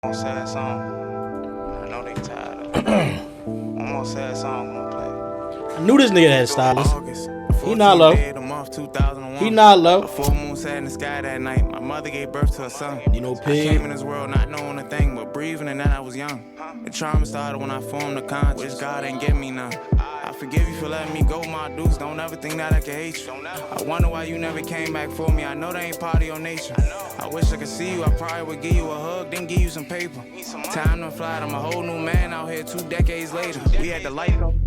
One more sad song. I know they tired of it. One more sad song I'm gonna play. I knew this nigga had Stylist. He not low. He not low. A full moon sat in the sky that night. My mother gave birth to a son. You know, I pig. came in this world not knowing a thing but breathing, and then I was young. The trauma started when I formed the conscience. God ain't give me none. I forgive you for letting me go, my dudes. Don't ever think that I can hate you. I wonder why you never came back for me. I know that ain't part of your nature. I wish I could see you. I probably would give you a hug, then give you some paper. Time to fly. I'm a whole new man out here 2 decades later. We had the light on.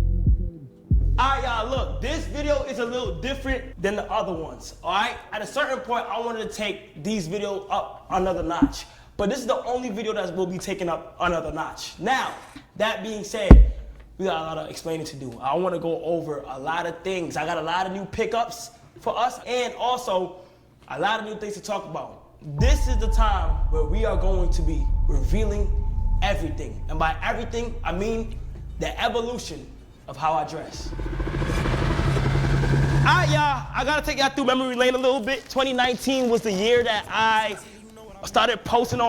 Alright, y'all, look, this video is a little different than the other ones, alright? At a certain point, I wanted to take these videos up another notch, but this is the only video that will be taken up another notch. Now, that being said, we got a lot of explaining to do. I want to go over a lot of things. I got a lot of new pickups for us, and also a lot of new things to talk about. This is the time where we are going to be revealing everything, and by everything, I mean the evolution of how I dress. Alright, y'all, I gotta take y'all through memory lane a little bit. 2019 was the year that I started posting a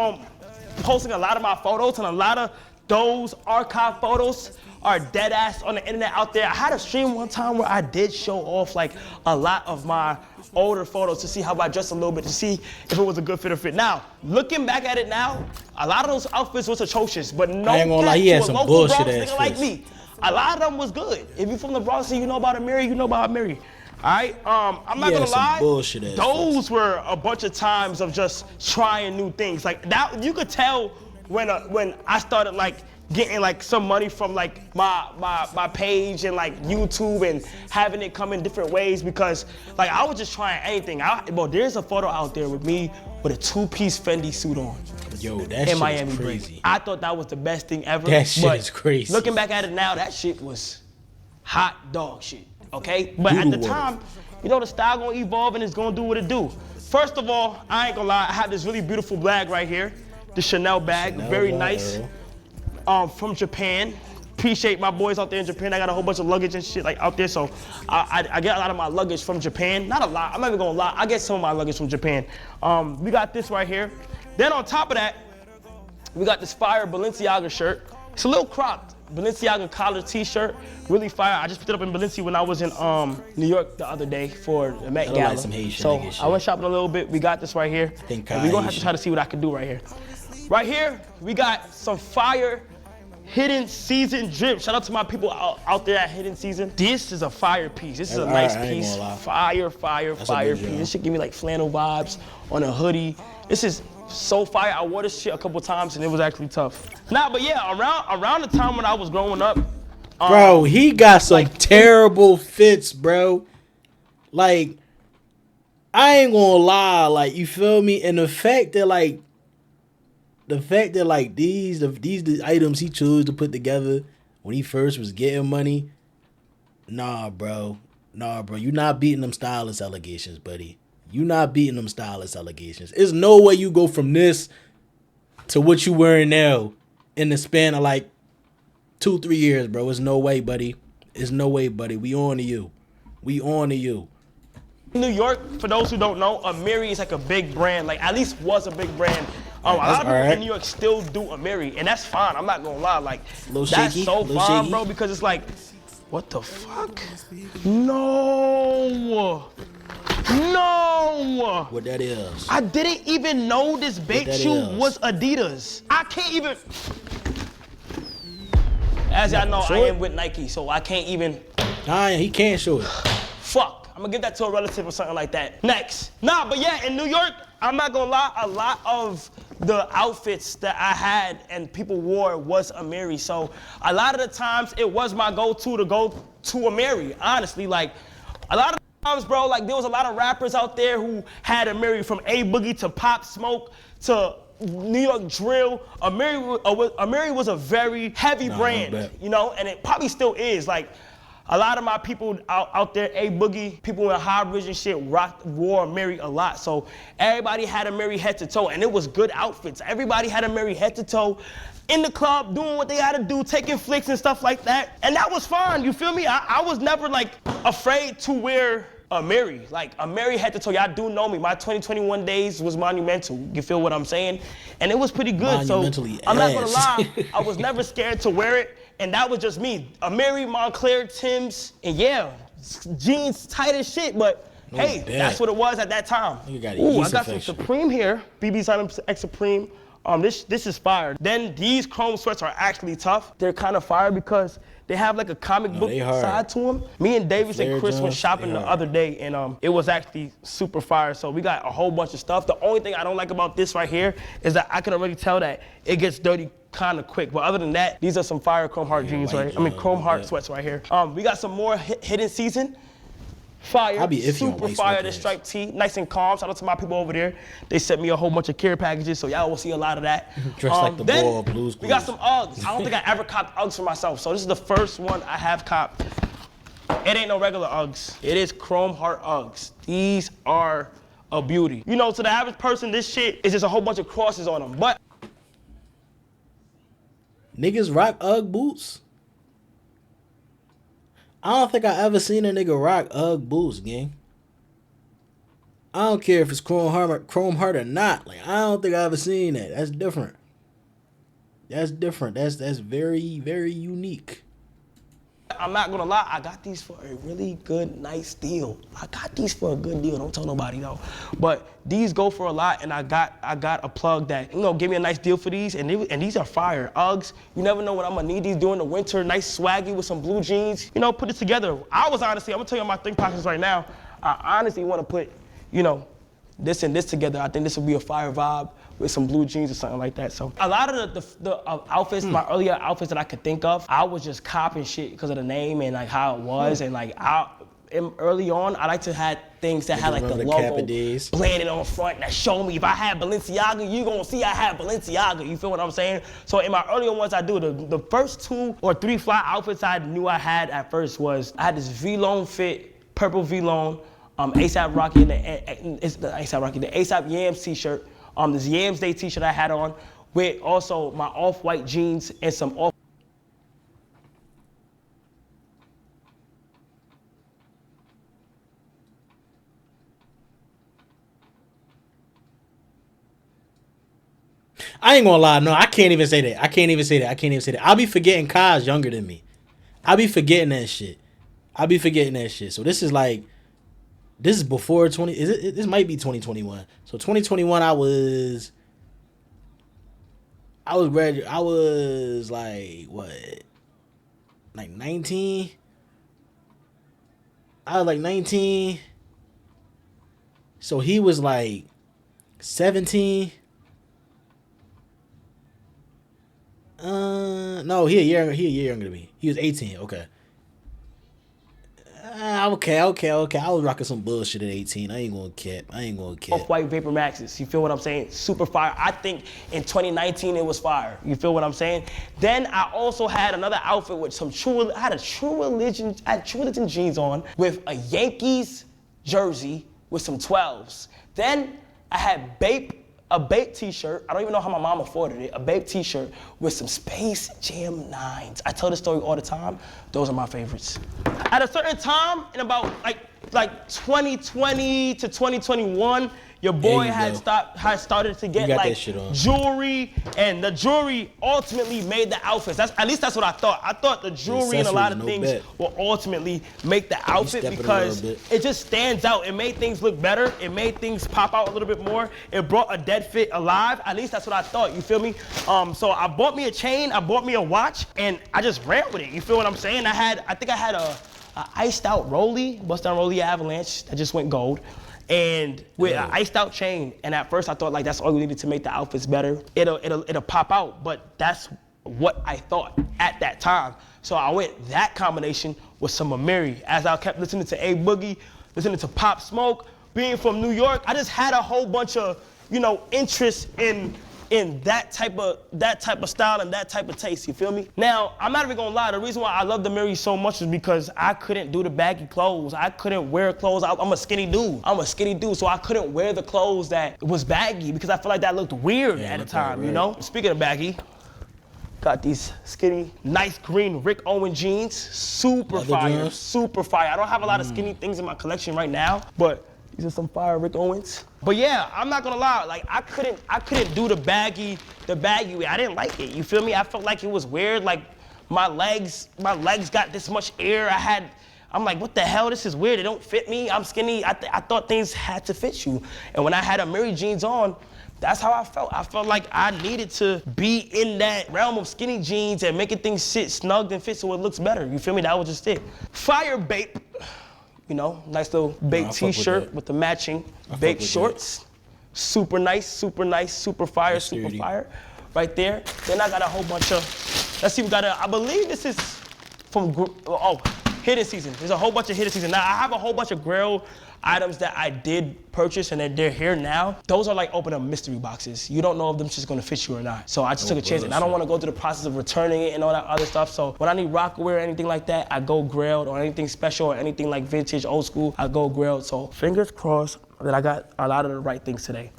lot of my photos, and a lot of those archive photos are dead ass on the internet out there. I had a stream one time where I did show off like a lot of my older photos to see how I dressed a little bit, to see if it was a good fit or fit. Now, looking back at it now, a lot of those outfits was atrocious, but no I ain't gonna lie, he had some bullshit ass nigga like me. A lot of them was good. If you from the Bronx and you know about Amiri, you know about Amiri. Alright? I'm not gonna lie, those were a bunch of times of just trying new things. Like that, you could tell when I started like getting like some money from like my page and like YouTube and having it come in different ways, because like I was just trying anything. Bro, there's a photo out there with me with a 2-piece Fendi suit on. Yo, that shit is crazy. I thought that was the best thing ever. That shit is crazy. Looking back at it now, that shit was hot dog shit, okay? But at the time, you know, the style gonna evolve and it's gonna do what it do. First of all, I ain't gonna lie, I have this really beautiful bag right here, the Chanel bag, very nice, from Japan. Appreciate my boys out there in Japan. I got a whole bunch of luggage and shit like out there, so I get a lot of my luggage from Japan. Not a lot, I'm not even gonna lie, I get some of my luggage from Japan. We got this right here. Then on top of that, we got this fire Balenciaga shirt. It's a little cropped Balenciaga collar t-shirt, really fire. I just picked it up in Balenciaga when I was in New York the other day for the Met Gala. Like some Haitian so nigga shit. I went shopping a little bit. We got this right here. And we're gonna have to try to see what I can do right here. Right here, we got some fire Hidden Season drip. Shout out to my people out there at Hidden Season. This is a fire piece. This is a nice piece. Fire piece. This should give me like flannel vibes on a hoodie. This is so fire. I wore this shit a couple times and it was actually tough. Nah, but yeah, around the time when I was growing up, bro, he got some like, terrible fits, bro. Like, I ain't gonna lie, like, you feel me? And the fact that these the items he chose to put together when he first was getting money, nah, bro, you not beating them Stylist allegations, buddy. You not beating them Stylist allegations. There's no way you go from this to what you wearing now in the span of like 2-3 years, bro. There's no way, buddy. There's no way, buddy. We on to you. We on to you. New York, for those who don't know, Amiri is like a big brand. Like, at least was a big brand. A lot of people in New York still do Amiri, and that's fine. I'm not gonna lie. Like, that's so fine, bro, because it's like, what the fuck? No. What that is? I didn't even know this bait shoe was Adidas. I can't even. As y'all know, I am with Nike, so I can't even. Nah, he can't show it. Fuck. I'm gonna give that to a relative or something like that. Next. Nah, but yeah, in New York, I'm not gonna lie, a lot of the outfits that I had and people wore was Amiri. So a lot of the times it was my go-to to go to Amiri, honestly. Like, a lot of times, bro, like there was a lot of rappers out there who had Amiri, from A Boogie to Pop Smoke to New York Drill. Amiri was a very heavy brand, you know, and it probably still is. Like, a lot of my people out there, A Boogie, people in High Bridge and shit, wore Amiri a lot. So everybody had Amiri head to toe, and it was good outfits. Everybody had Amiri head to toe in the club, doing what they had to do, taking flicks and stuff like that. And that was fine, you feel me? I was never like afraid to wear Amiri, like Amiri head to toe. Y'all do know me. My 2021 days was monumental. You feel what I'm saying? And it was pretty good. So I'm not gonna lie, I was never scared to wear it, and that was just me. Amiri, Montclair, Tim's, and yeah, jeans tight as shit, but hey, that's what it was at that time. Ooh, I got some Supreme here. BB's Item X Supreme. This is fire. Then these chrome sweats are actually tough. They're kind of fire because they have like a comic book side to them. Me and Davis and Chris went shopping the other day, and it was actually super fire. So we got a whole bunch of stuff. The only thing I don't like about this right here is that I can already tell that it gets dirty kind of quick. But other than that, these are some fire chrome heart jeans, right? I mean, chrome heart sweats right here. We got some more hidden season. Fire, super fire, this striped tee, nice and calm. Shout out to my people over there. They sent me a whole bunch of care packages, so y'all will see a lot of that. Dressed like the ball, blues. We got some Uggs. I don't think I ever copped Uggs for myself, so this is the first one I have copped. It ain't no regular Uggs. It is chrome heart Uggs. These are a beauty. You know, to the average person, this shit is just a whole bunch of crosses on them, but. Niggas rock Ugg boots? I don't think I ever seen a nigga rock Ugg boots, gang. I don't care if it's chrome heart or not. Like, I don't think I ever seen that. That's different. That's different. That's very, very unique. I'm not gonna lie, I got these for a really good, nice deal. I got these for a good deal. Don't tell nobody though. But these go for a lot, and I got a plug that, you know, give me a nice deal for these, and these are fire. Uggs, you never know when I'm gonna need these during the winter. Nice swaggy with some blue jeans. You know, put it together. I'm gonna tell you my think pockets right now. I honestly want to put, you know, this and this together. I think this would be a fire vibe with some blue jeans or something like that. So a lot of the outfits, my earlier outfits that I could think of, I was just copying shit because of the name and like how it was. And like early on, I like to have things that had like the logo planted on front that show me if I had Balenciaga, you gonna see I had Balenciaga. You feel what I'm saying? So in my earlier ones I do, the first 2 or 3 fly outfits I knew I had at first was, I had this V-Lone fit, purple V-Lone, ASAP Rocky and the ASAP Yams t-shirt. This Yams Day t-shirt I had on with also my off-white jeans and some off. I ain't gonna lie, no, I can't even say that. I'll be forgetting Kai's younger than me. I'll be forgetting that shit. So this is before 20, this might be 2021. So 2021 I was like, what? Like 19? I was like 19. So he was like 17. No, he a year younger than me. He was 18, okay. Okay. I was rocking some bullshit at 18. I ain't gonna cap. Off-white Vapor Maxes. You feel what I'm saying? Super fire. I think in 2019 it was fire. You feel what I'm saying? Then I also had another outfit with some True Religion jeans on with a Yankees jersey with some 12s. Then I had a Bape t-shirt. I don't even know how my mom afforded it. A Bape t-shirt with some Space Jam 9s. I tell this story all the time. Those are my favorites. At a certain time, in about like 2020 to 2021, your boy had started to get like jewelry, and the jewelry ultimately made the outfits. At least that's what I thought. I thought the jewelry and a lot of things will ultimately make the outfit because it just stands out. It made things look better. It made things pop out a little bit more. It brought a dead fit alive. At least that's what I thought. You feel me? So I bought me a chain. I bought me a watch, and I just ran with it. You feel what I'm saying? I think I had a iced out Rollie, bust down Rollie Avalanche that just went gold. And with an iced out chain, and at first I thought like that's all we needed to make the outfits better. It'll pop out, but that's what I thought at that time. So I went that combination with some Amiri. As I kept listening to A Boogie, listening to Pop Smoke, being from New York, I just had a whole bunch of, you know, interest in that type of style and that type of taste, you feel me? Now, I'm not even gonna lie, the reason why I love the Amiri so much is because I couldn't do the baggy clothes. I couldn't wear clothes. I'm a skinny dude, so I couldn't wear the clothes that was baggy because I feel like that looked weird at the time, you know? Speaking of baggy, Got these skinny, nice green Rick Owen jeans. Super Leather fire, jeans? super fire. I don't have a lot of skinny things in my collection right now, but these are some fire Rick Owens. But yeah, I'm not gonna lie, like I couldn't do the baggy way. I didn't like it, you feel me? I felt like it was weird, like my legs got this much air. I'm like, what the hell, this is weird, it don't fit me, I'm skinny. I thought things had to fit you. And when I had Amiri jeans on, that's how I felt. I felt like I needed to be in that realm of skinny jeans and making things sit snug and fit so it looks better. You feel me? That was just it. Fire Bape. You know, nice little Bape t-shirt with the matching Bape shorts. Super nice, super nice, super fire, super fire. Right there. Then I got a whole bunch of, let's see, I believe this is from, Hidden Season. There's a whole bunch of Hidden Season. Now, I have a whole bunch of Grail items that I did purchase and they're here now. Those are like open up mystery boxes. You don't know if them just gonna fit you or not. So I just took a chance and I don't wanna go through the process of returning it and all that other stuff. So when I need Rockaware or anything like that, I go Grailed, or anything special or anything like vintage, old school, I go Grailed. So fingers crossed that I got a lot of the right things today,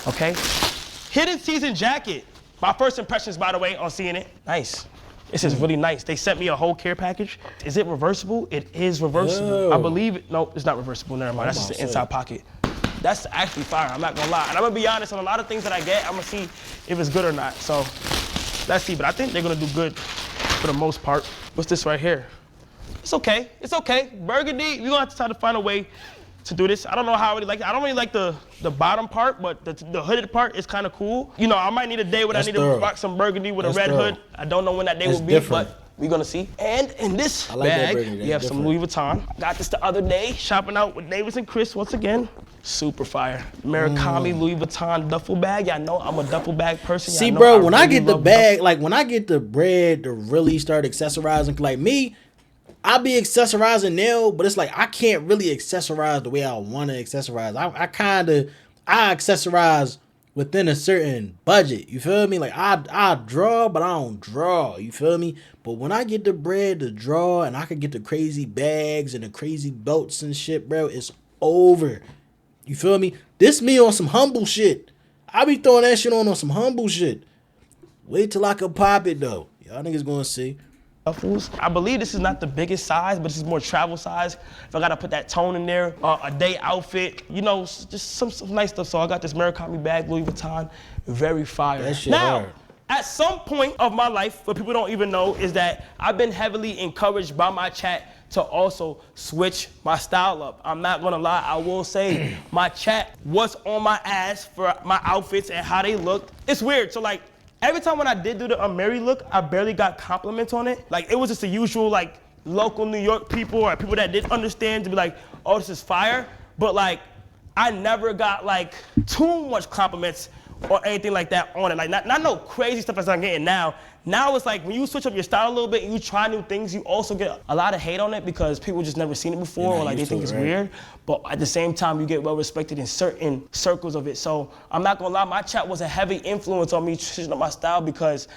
okay? Hidden Season jacket. My first impressions, by the way, on seeing it. Nice. This is really nice. They sent me a whole care package. Is it reversible? It is reversible. I believe it. No, it's not reversible. Never mind. That's just the inside pocket. That's actually fire. I'm not gonna lie. And I'm gonna be honest, on a lot of things that I get, I'm gonna see if it's good or not. So let's see. But I think they're gonna do good for the most part. What's this right here? It's okay. It's okay. Burgundy. We're gonna have to try to find a way to do this. I don't know how I really like it. I don't really like the bottom part, but the hooded part is kind of cool. You know, I might need a day when I need to rock some burgundy with a red hood. I don't know when that day will be, but we're gonna see. And in this bag, we have some Louis Vuitton. Got this the other day, shopping out with Davis and Chris once again. Super fire. Murakami Louis Vuitton duffel bag. Y'all know I'm a duffel bag person. See, bro, when I get the bag, like when I get the bread to really start accessorizing, like me, I be accessorizing now, but it's like I can't really accessorize the way I want to accessorize. I accessorize within a certain budget. You feel me? Like I draw, but I don't draw. You feel me? But when I get the bread to draw and I can get the crazy bags and the crazy belts and shit, bro, it's over. You feel me? This me on some humble shit. I be throwing that shit on some humble shit. Wait till I can pop it though. Y'all niggas gonna see. I believe this is not the biggest size, but this is more travel size. If I gotta put that tone in there, a day outfit, you know, just some nice stuff. So I got this Murakami bag, Louis Vuitton, very fire. That shit hard. At some point of my life, what people don't even know is that I've been heavily encouraged by my chat to also switch my style up. I'm not gonna lie, I will say my chat was on my ass for my outfits and how they looked. It's weird, so like, every time when I did do the Amiri look, I barely got compliments on it. Like, it was just the usual, like, local New York people or people that didn't understand to be like, oh, this is fire. But, like, I never got, like, too much compliments or anything like that on it. Like, not no crazy stuff as I'm getting now. Now it's like, when you switch up your style a little bit and you try new things, you also get a lot of hate on it because people just never seen it before or, like, they think it's weird. But at the same time, you get well respected in certain circles of it. So I'm not gonna lie, my chat was a heavy influence on me switching up my style because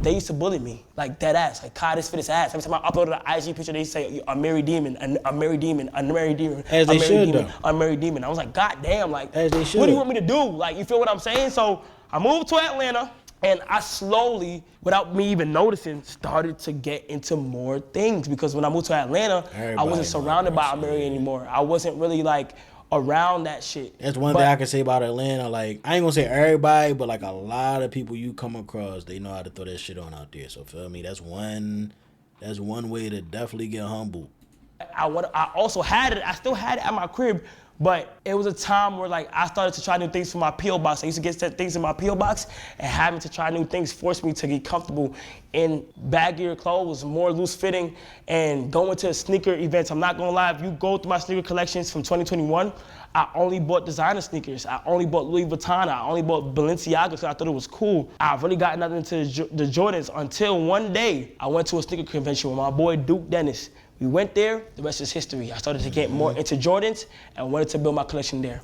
they used to bully me, like dead ass, like Kai, this fit his ass. Every time I uploaded an IG picture, they say, I'm Mary Demon, I'm Mary Demon, I'm Mary Demon, as they should though. I'm Mary Demon. I was like, God damn, like, as they should. What do you want me to do? Like, you feel what I'm saying? So I moved to Atlanta, and I slowly, without me even noticing, started to get into more things because when I moved to Atlanta, I wasn't surrounded by Amiri anymore. I wasn't really like around that shit. That's one thing I can say about Atlanta. Like, I ain't gonna say everybody, but like a lot of people you come across, they know how to throw that shit on out there. So feel me, that's one way to definitely get humbled. I also had it, I still had it at my crib, but it was a time where like I started to try new things for my P.O. box. I used to get things in my P.O. box, and having to try new things forced me to get comfortable in baggier clothes, more loose fitting, and going to sneaker events. I'm not gonna lie, if you go through my sneaker collections from 2021, I only bought designer sneakers. I only bought Louis Vuitton. I only bought Balenciaga because I thought it was cool. I've really gotten nothing into the Jordans until one day I went to a sneaker convention with my boy Duke Dennis. We went there, the rest is history. I started to get more into Jordans and wanted to build my collection there.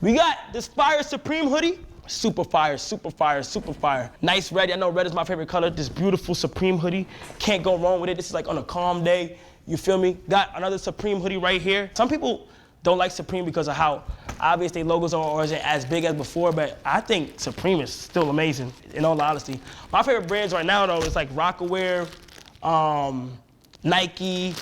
We got this Fire Supreme hoodie. Super fire, super fire, super fire. Nice red, I know red is my favorite color. This beautiful Supreme hoodie, can't go wrong with it. This is like on a calm day, you feel me? Got another Supreme hoodie right here. Some people don't like Supreme because of how Obviously, logos aren't as big as before, but I think Supreme is still amazing, in all honesty. My favorite brands right now, though, is like Rockaware, Nike.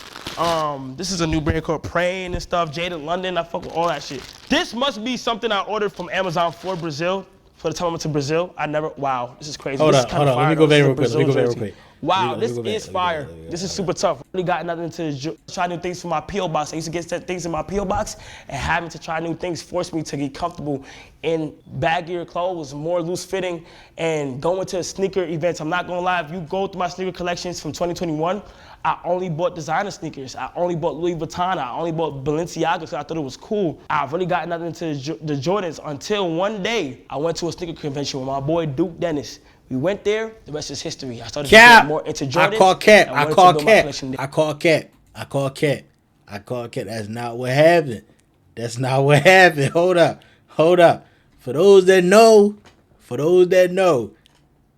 This is a new brand called Praying and stuff. Jaded London, I fuck with all that shit. This must be something I ordered from Amazon for Brazil. For the time I went to Brazil, wow, this is crazy. Hold this on, is kinda hold on. fire, Let me go though. back This is real a quick. Brazil jersey. Wow, this is fire. Let me go This back. is super tough. Really got nothing to try new things for my P.O. box. I used to get things in my P.O. box, and having to try new things forced me to get comfortable in baggier clothes, more loose fitting, and going to sneaker events. I'm not gonna lie, if you go through my sneaker collections from 2021, I only bought designer sneakers. I only bought Louis Vuitton. I only bought Balenciaga because I thought it was cool. I've really got nothing into the Jordans until one day I went to a sneaker convention with my boy Duke Dennis. We went there, the rest is history. I started to get more into Jordans. I call cap. I call cap. That's not what happened. Hold up. For those that know,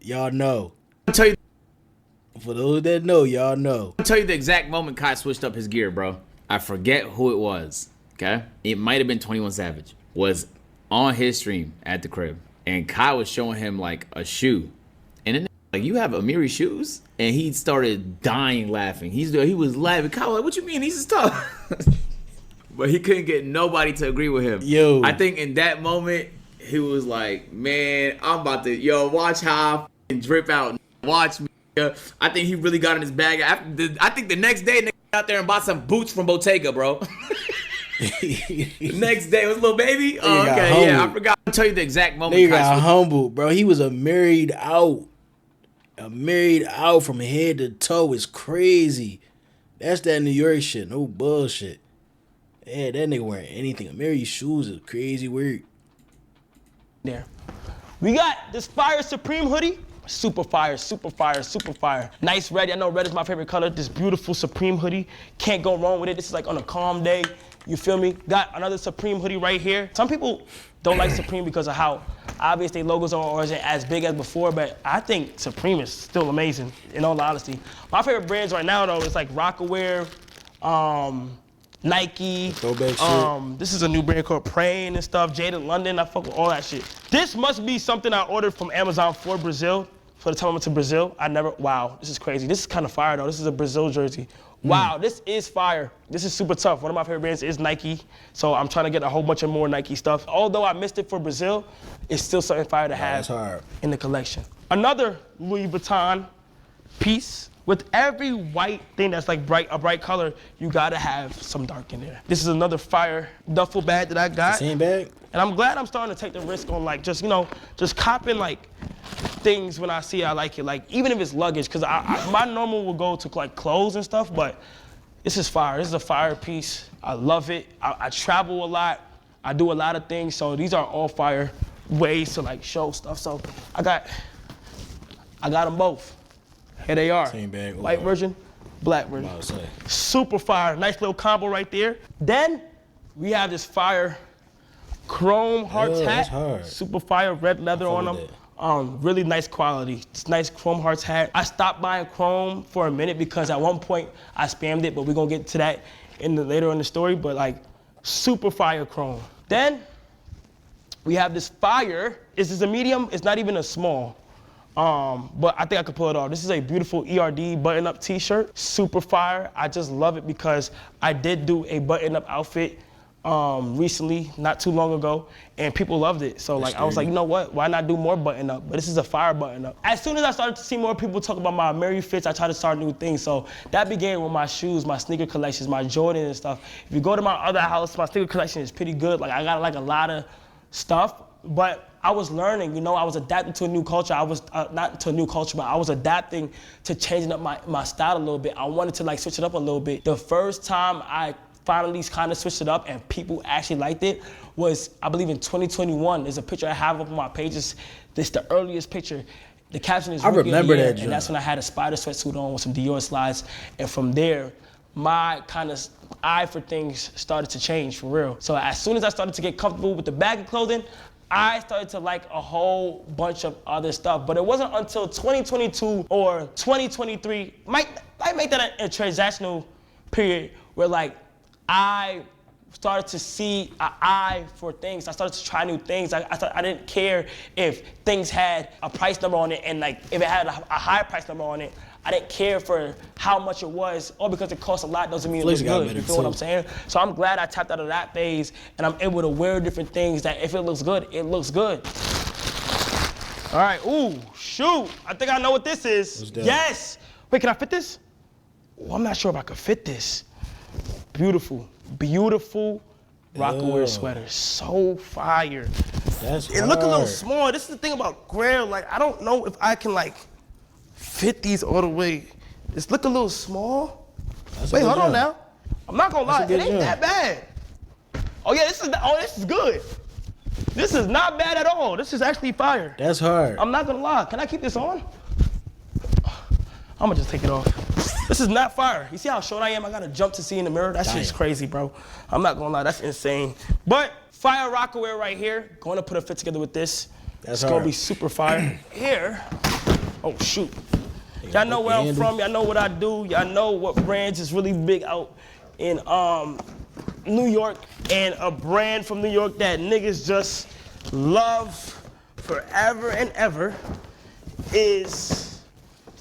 y'all know. I'll tell you. For those that know, y'all know. I'll tell you the exact moment Kai switched up his gear, bro. I forget who it was. Okay, it might have been 21 Savage. Was on his stream at the crib, and Kai was showing him like a shoe, and then like, you have Amiri shoes, and he started dying laughing. He was laughing. Kai was like, what you mean? These is tough. But he couldn't get nobody to agree with him. Yo, I think in that moment he was like, man, I'm about to watch how I drip out. Watch me. I think he really got in his bag. I think the next day, nigga out there and bought some boots from Bottega, bro. The next day, it was Lil Baby. Oh, okay, yeah, I forgot to tell you the exact moment. Nigga got humbled, bro. He was a married out from head to toe. It's crazy. That's that New York shit. No bullshit. Yeah, that nigga wearing anything. A married shoes is crazy weird. There. We got this Fire Supreme hoodie. Super fire. Nice red. I know red is my favorite color. This beautiful Supreme hoodie. Can't go wrong with it. This is like on a calm day. You feel me? Got another Supreme hoodie right here. Some people don't like Supreme because of how obviously logos aren't as big as before, but I think Supreme is still amazing, in all honesty. My favorite brands right now, though, is like Rockaware, Nike. This is a new brand called Praying and stuff. Jaded London. I fuck with all that shit. This must be something I ordered from Amazon for Brazil. For the time I went to Brazil, wow, this is crazy. This is kind of fire, though. This is a Brazil jersey. Wow, this is fire. This is super tough. One of my favorite brands is Nike, so I'm trying to get a whole bunch of more Nike stuff. Although I missed it for Brazil, it's still something fire to have in the collection. Another Louis Vuitton piece. With every white thing that's like a bright color, you gotta have some dark in there. This is another fire duffel bag that I got. Same bag? And I'm glad I'm starting to take the risk on like just copping like things when I see I like it. Like even if it's luggage, cause my normal will go to like clothes and stuff, but this is fire. This is a fire piece. I love it. I travel a lot. I do a lot of things, so these are all fire ways to like show stuff. So I got them both. Here they are. Same bag. White version, black version. Super fire. Nice little combo right there. Then we have this fire chrome hearts hat. That's hard. Super fire, red leather on them. Really nice quality. It's nice chrome hearts hat. I stopped buying chrome for a minute because at one point I spammed it, but we're gonna get to that later in the story. But like super fire chrome. Then we have this fire. Is this a medium? It's not even a small. But I think I could pull it off. This is a beautiful ERD button-up t-shirt, super fire. I just love it because I did do a button-up outfit recently, not too long ago, and people loved it. So like I was like, you know what? Why not do more button-up? But this is a fire button-up. As soon as I started to see more people talk about my Mary fits, I tried to start new things. So that began with my shoes, my sneaker collections, my Jordan and stuff. If you go to my other house, my sneaker collection is pretty good. Like I got like a lot of stuff, but I was learning, I was adapting to a new culture. I was not to a new culture, but I was adapting to changing up my style a little bit. I wanted to like switch it up a little bit. The first time I finally kind of switched it up and people actually liked it was, I believe in 2021. There's a picture I have up on my pages. This is the earliest picture. The caption is I remember that, and that's when I had a spider sweatsuit on with some Dior slides. And from there, my kind of eye for things started to change for real. So as soon as I started to get comfortable with the bag of clothing, I started to like a whole bunch of other stuff. But it wasn't until 2022 or 2023, might make that a transactional period where like I started to see an eye for things. I started to try new things. I didn't care if things had a price number on it, and like if it had a high price number on it, I didn't care for how much it was. All because it costs a lot doesn't mean it looks good. You feel what I'm saying? So I'm glad I tapped out of that phase, and I'm able to wear different things that if it looks good, it looks good. All right, ooh, shoot. I think I know what this is. Yes. Wait, can I fit this? Oh, I'm not sure if I could fit this. Beautiful, beautiful Rockaware sweater. So fire. That's It look a little small. This is the thing about Grail. Like, I don't know if I can like fit these all the way. It's look a little small. Wait, hold on now. I'm not gonna lie, it ain't that bad. Oh yeah, this is good. This is not bad at all. This is actually fire. That's hard. I'm not gonna lie. Can I keep this on? I'm gonna just take it off. This is not fire. You see how short I am? I gotta jump to see in the mirror. That shit's crazy, bro. I'm not gonna lie, that's insane. But fire Rockaware right here. Going to put a fit together with this. It's gonna be super fire. Here, oh shoot. Y'all know where I'm from, y'all know what I do, y'all know what brands is really big out in New York, and a brand from New York that niggas just love forever and ever is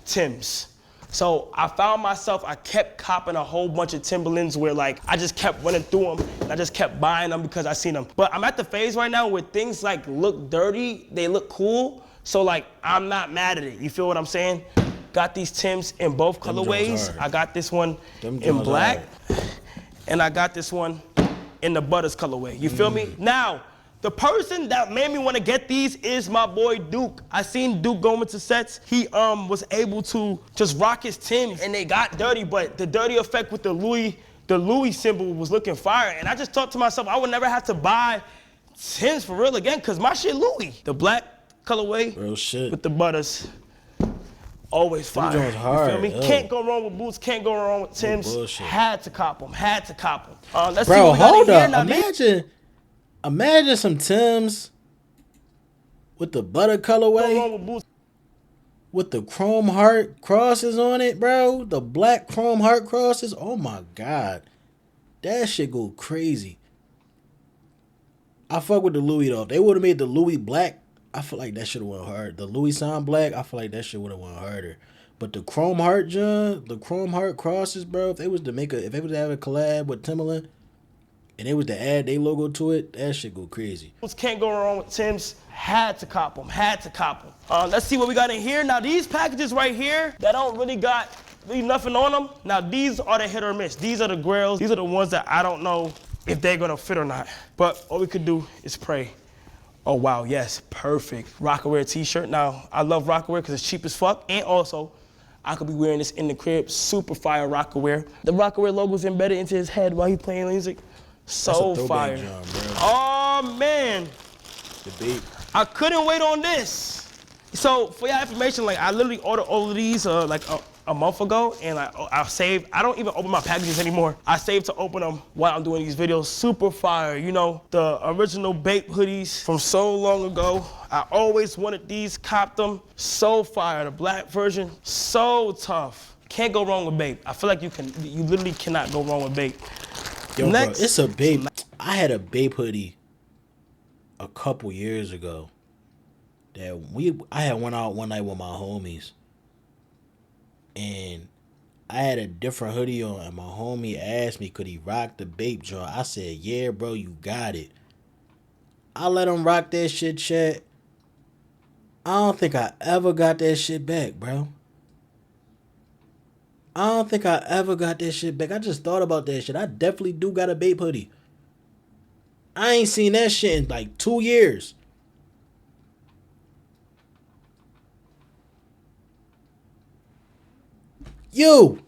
Tim's. So I found myself, I kept copping a whole bunch of Timberlands where like, I just kept running through them and I just kept buying them because I seen them. But I'm at the phase right now where things like look dirty, they look cool. So like, I'm not mad at it, you feel what I'm saying? Got these Timbs in both colorways. I got this one in black, and I got this one in the Butters colorway, you feel me? Now, the person that made me want to get these is my boy Duke. I seen Duke go into sets. He was able to just rock his Timbs and they got dirty, but the dirty effect with the Louis symbol was looking fire. And I just thought to myself, I would never have to buy Timbs for real again, cause my shit Louis. The black colorway real shit with the Butters. Always fire. Hard, you feel me? Can't go wrong with boots, can't go wrong with Timbs. Had to cop them, had to cop them. Let's see bro, what we got hold in up. here. Imagine some Timbs with the butter colorway, with the chrome heart crosses on it, bro. The black chrome heart crosses. Oh my God. That shit go crazy. I fuck with the Louis though. If they would have made the Louis black, I feel like that should have went hard. The Louis sound black, I feel like that shit would have went harder. But the chrome heart, John, the chrome heart crosses, bro. If they was to have a collab with Timberland, and they was to add their logo to it, that shit go crazy. Can't go wrong with Tim's. Had to cop them. Had to cop them. Let's see what we got in here. Now these packages right here that don't really got nothing on them. Now these are the hit or miss. These are the grails. These are the ones that I don't know if they're gonna fit or not. But all we could do is pray. Oh wow, yes, perfect. Rockaware t-shirt. Now I love Rockaware because it's cheap as fuck, and also I could be wearing this in the crib. Super fire Rockaware. The Rockaware logo's embedded into his head while he's playing music. So fire. John, oh man. The beat. I couldn't wait on this. So for your information, like I literally ordered all of these like a month ago, and I saved. I don't even open my packages anymore. I saved to open them while I'm doing these videos. Super fire, you know, the original Bape hoodies from so long ago. I always wanted these, copped them. So fire, the black version, so tough. Can't go wrong with Bape. I feel like you literally cannot go wrong with Bape. Yo, next, bro, it's a Bape. I had a Bape hoodie a couple years ago that I had went out one night with my homies, and I had a different hoodie on, and my homie asked me, could he rock the Bape joint? I said, yeah, bro, you got it. I let him rock that shit, chat. I don't think I ever got that shit back, bro. I don't think I ever got that shit back. I just thought about that shit. I definitely do got a Bape hoodie. I ain't seen that shit in like 2 years. You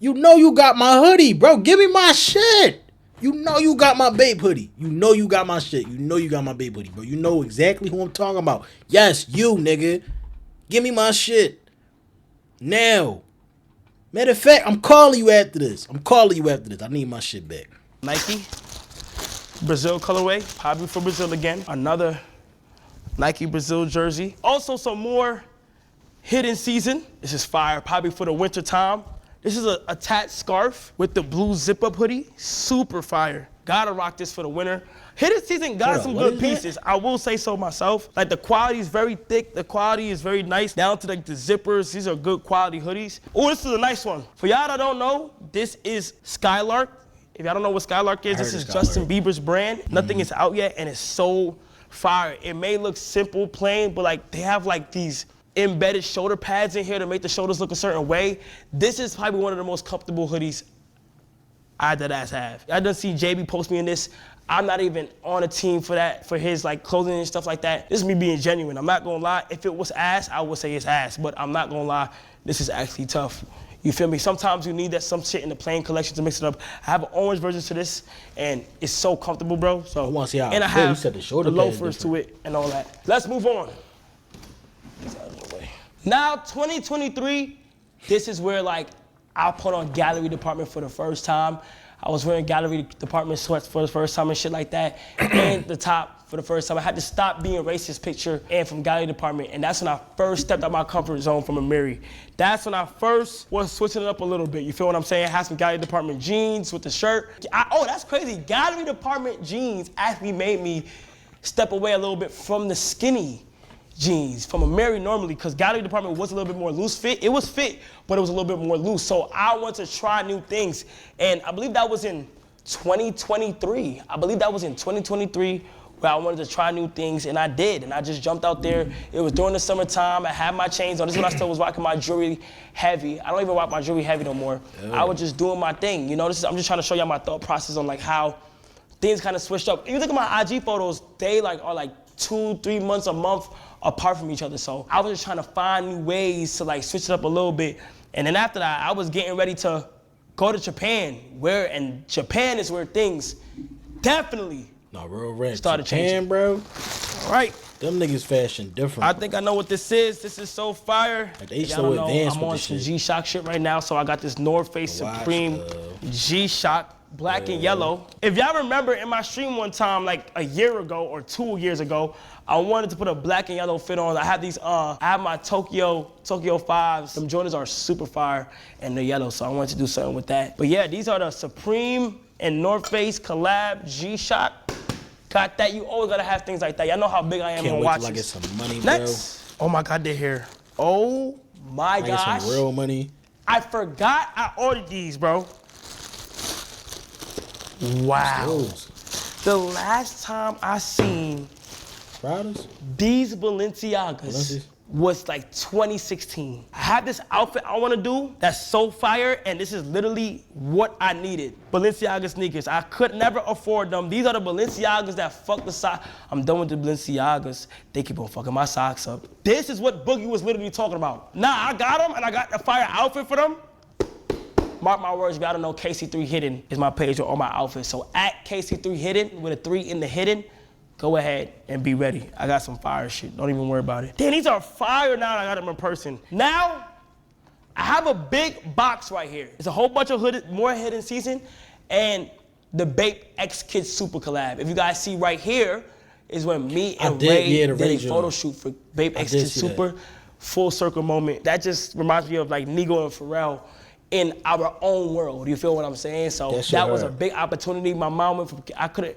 know you got my hoodie, bro. Give me my shit. You know you got my Bape hoodie. You know you got my shit. You know you got my Bape hoodie, bro. You know exactly who I'm talking about. Yes, you, nigga. Give me my shit. Now. Matter of fact, I'm calling you after this. I need my shit back. Nike, Brazil colorway, probably for Brazil again. Another Nike Brazil jersey. Also some more hidden season. This is fire, probably for the winter time. This is a attached scarf with the blue zip-up hoodie. Super fire. Gotta rock this for the winter. Hidden Season got some good pieces. I will say so myself. Like the quality is very thick. The quality is very nice. Down to like the zippers. These are good quality hoodies. Oh, this is a nice one. For y'all that don't know, this is Skylark. If y'all don't know what Skylark is, this is Justin Bieber's brand. Nothing is out yet, and it's so fire. It may look simple, plain, but like they have like these embedded shoulder pads in here to make the shoulders look a certain way. This is probably one of the most comfortable hoodies I deadass have. I done see JB post me in this. I'm not even on a team for that, for his like clothing and stuff like that. This is me being genuine. I'm not gonna lie. If it was ass, I would say it's ass, but I'm not gonna lie. This is actually tough. You feel me? Sometimes you need that some shit in the plain collection to mix it up. I have an orange version to this, and it's so comfortable, bro. So, I want to see how and I have the loafers to it and all that. Let's move on. Now, 2023, this is where like I put on gallery department for the first time. I was wearing gallery department sweats for the first time and shit like that. And the top for the first time. I had to stop being racist picture and from gallery department. And that's when I first stepped out my comfort zone from Amiri. That's when I first was switching it up a little bit. You feel what I'm saying? I had some gallery department jeans with the shirt. Oh, that's crazy. Gallery department jeans actually made me step away a little bit from the skinny jeans from Amiri normally, because gallery department was a little bit more loose fit. It was fit, but it was a little bit more loose. So I wanted to try new things. And I believe that was in 2023. I believe that was in 2023 where I wanted to try new things, and I did. And I just jumped out there. It was during the summertime. I had my chains on. This is when I still was rocking my jewelry heavy. I don't even rock my jewelry heavy no more. I was just doing my thing. You know, I'm just trying to show y'all my thought process on like how things kind of switched up. If you look at my IG photos, they like are like 2-3 months, a month apart from each other. So I was just trying to find new ways to like switch it up a little bit. And then after that, I was getting ready to go to Japan, and Japan is where things definitely started changing, bro. All right. Them niggas fashion different. I think I know what this is. This is so fire. Like they so advanced I'm on some G-Shock shit right now, so I got this North Face Supreme G-Shock, black and yellow. If y'all remember in my stream one time, like a year ago or 2 years ago, I wanted to put a black and yellow fit on. I have these, I have my Tokyo 5s. Them Jordans are super fire and they're yellow, so I wanted to do something with that. But yeah, these are the Supreme and North Face collab G-Shock. Got that. You always gotta have things like that. Y'all know how big I am on watches. Can't wait till I get some money, bro. Next. Oh my God, they're here. Oh my gosh. Get some real money. I forgot I ordered these, bro. Wow. The last time I seen these Balenciagas was like 2016. I have this outfit I wanna do that's so fire, and this is literally what I needed. Balenciaga sneakers. I could never afford them. These are the Balenciagas that fuck the sock. I'm done with the Balenciagas. They keep on fucking my socks up. This is what Boogie was literally talking about. Nah, I got them, and I got a fire outfit for them. Mark my words, if y'all don't know, KC3 Hidden is my page with all my outfits. So at KC3 Hidden, with a 3 in the hidden, go ahead and be ready. I got some fire shit. Don't even worry about it. Damn, these are fire now that I got them in person. Now, I have a big box right here. It's a whole bunch of more hidden season, and the Bape X Kids Super collab. If you guys see right here, is when me and Ray did a photo shoot for Bape X Kids Super. Full circle moment. That just reminds me of like Nigo and Pharrell in our own world. You feel what I'm saying? So that was a big opportunity. My mom went from,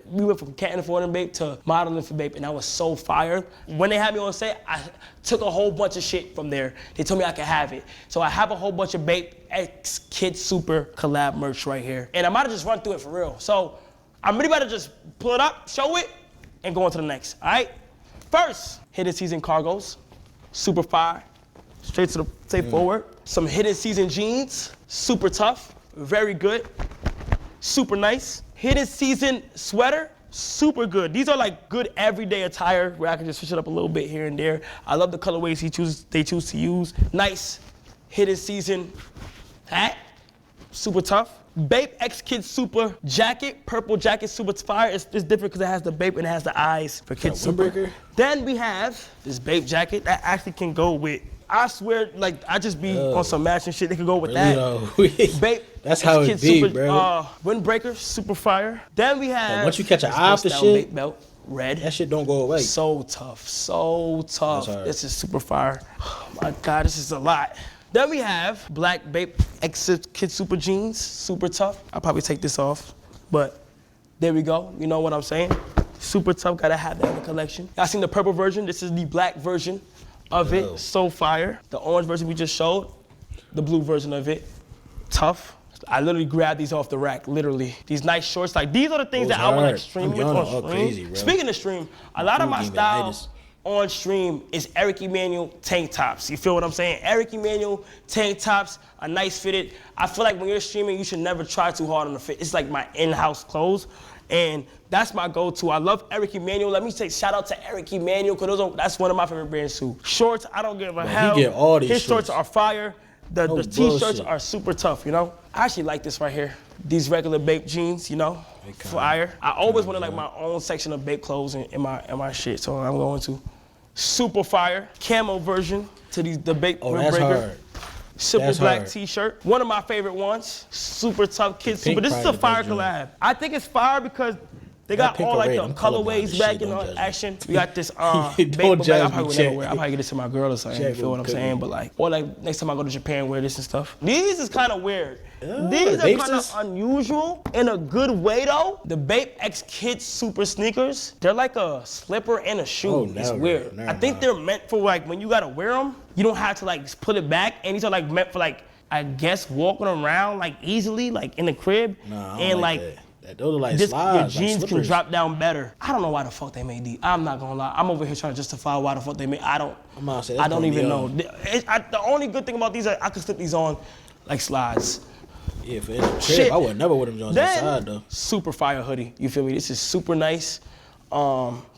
we went from catting for them Bape to modeling for Bape, and that was so fire. When they had me on set, I took a whole bunch of shit from there. They told me I could have it. So I have a whole bunch of Bape X Kids Super collab merch right here. And I might have just run through it for real. So I'm really about to just pull it up, show it, and go on to the next, all right? First, hidden season cargos, super fire, straight to the straightforward. Some hidden season jeans, super tough, very good, super nice. Hidden season sweater, super good. These are like good everyday attire where I can just switch it up a little bit here and there. I love the colorways they choose to use. Nice hidden season hat, super tough. Bape X Kids Super jacket, purple jacket, super fire. It's different because it has the Bape and it has the eyes for Kids Super. Then we have this Bape jacket that actually can go with, I swear, like, I just be on some matching shit. They could go with that. Bape, that's how it be, super, bro. Windbreaker, super fire. Then we have, once you catch an eye off the shit, Bape belt, red. That shit don't go away. So tough, so tough. This is super fire. Oh my God, this is a lot. Then we have black Bape X Kid Super jeans, super tough. I'll probably take this off, but there we go. You know what I'm saying? Super tough, gotta have that in the collection. Y'all seen the purple version? This is the black version of it, so fire. The orange version we just showed, the blue version of it, tough. I literally grabbed these off the rack, literally. These nice shorts, like these are the things that I want to stream with on stream. Crazy, Speaking of stream, a lot of my styles on stream is Eric Emanuel tank tops. You feel what I'm saying? Eric Emanuel tank tops, a nice fitted. I feel like when you're streaming, you should never try too hard on the fit. It's like my in-house clothes, and that's my go-to. I love Eric Emanuel. Let me say shout out to Eric Emanuel, because that's one of my favorite brands too. Shorts, I don't give a hell. He get all these His shorts are fire. The t-shirts bullshit. are super tough, you know? I actually like this right here. These regular Bape jeans, you know? Fire. I always wanted like my own section of Bape clothes in my shit, so I'm going to. Super fire. Camo version to the Bape that's Windbreaker. hard. Simple That's black hard. t-shirt. One of my favorite ones. Super tough Kid pink Super. This is a probably the fire best joint. collab. I think it's fire because they That got pink all or like red, the I'm colorblind colorways as back shit, in don't the judge me. action. We got this Don't Bape, but judge I me, probably would check. never wear. I probably get this to my girl or something. You Check feel what I'm with saying? cookie. But like, or like next time I go to Japan, wear this and stuff. These is kind of weird. These are Bapes kind of is- unusual in a good way though. The Bape X Kid Super sneakers, they're like a slipper and a shoe. Oh, It's never, weird. never I think mind. they're meant for like when you gotta wear them, you don't have to like put it back, and these are like meant for like, I guess walking around like easily, like in the crib, Nah, I don't and like like that. Those are like this, slides, your jeans like can slippers. drop down better. I don't know why the fuck they made these. I'm not gonna lie. I'm over here trying to justify why the fuck they made. I don't even know. The only good thing about these is I could slip these on like slides. Yeah, for any Shit. trip, I would never wear them Jones Then, outside though. super fire hoodie. You feel me? This is super nice,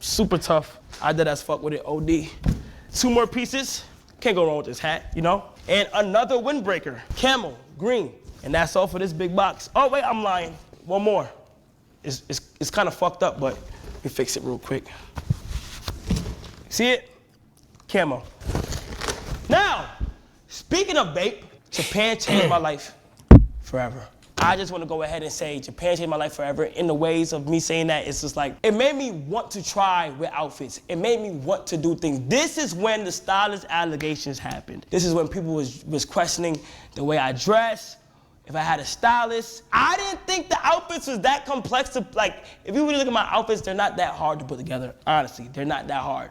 super tough. I did as fuck with it. OD. 2 more pieces. Can't go wrong with this hat, you know? And another windbreaker. Camel, green. And that's all for this big box. Oh wait, I'm lying. One more. It's kind of fucked up, but let me fix it real quick. See it? Camo. Now, speaking of Bape, Japan changed my life forever. I just want to go ahead and say Japan changed my life forever. In the ways of me saying that, it's just like, it made me want to try with outfits. It made me want to do things. This is when the Stylist allegations happened. This is when people was questioning the way I dress, if I had a stylist. I didn't think the outfits was that complex to, like, if you really look at my outfits, they're not that hard to put together. Honestly, they're not that hard.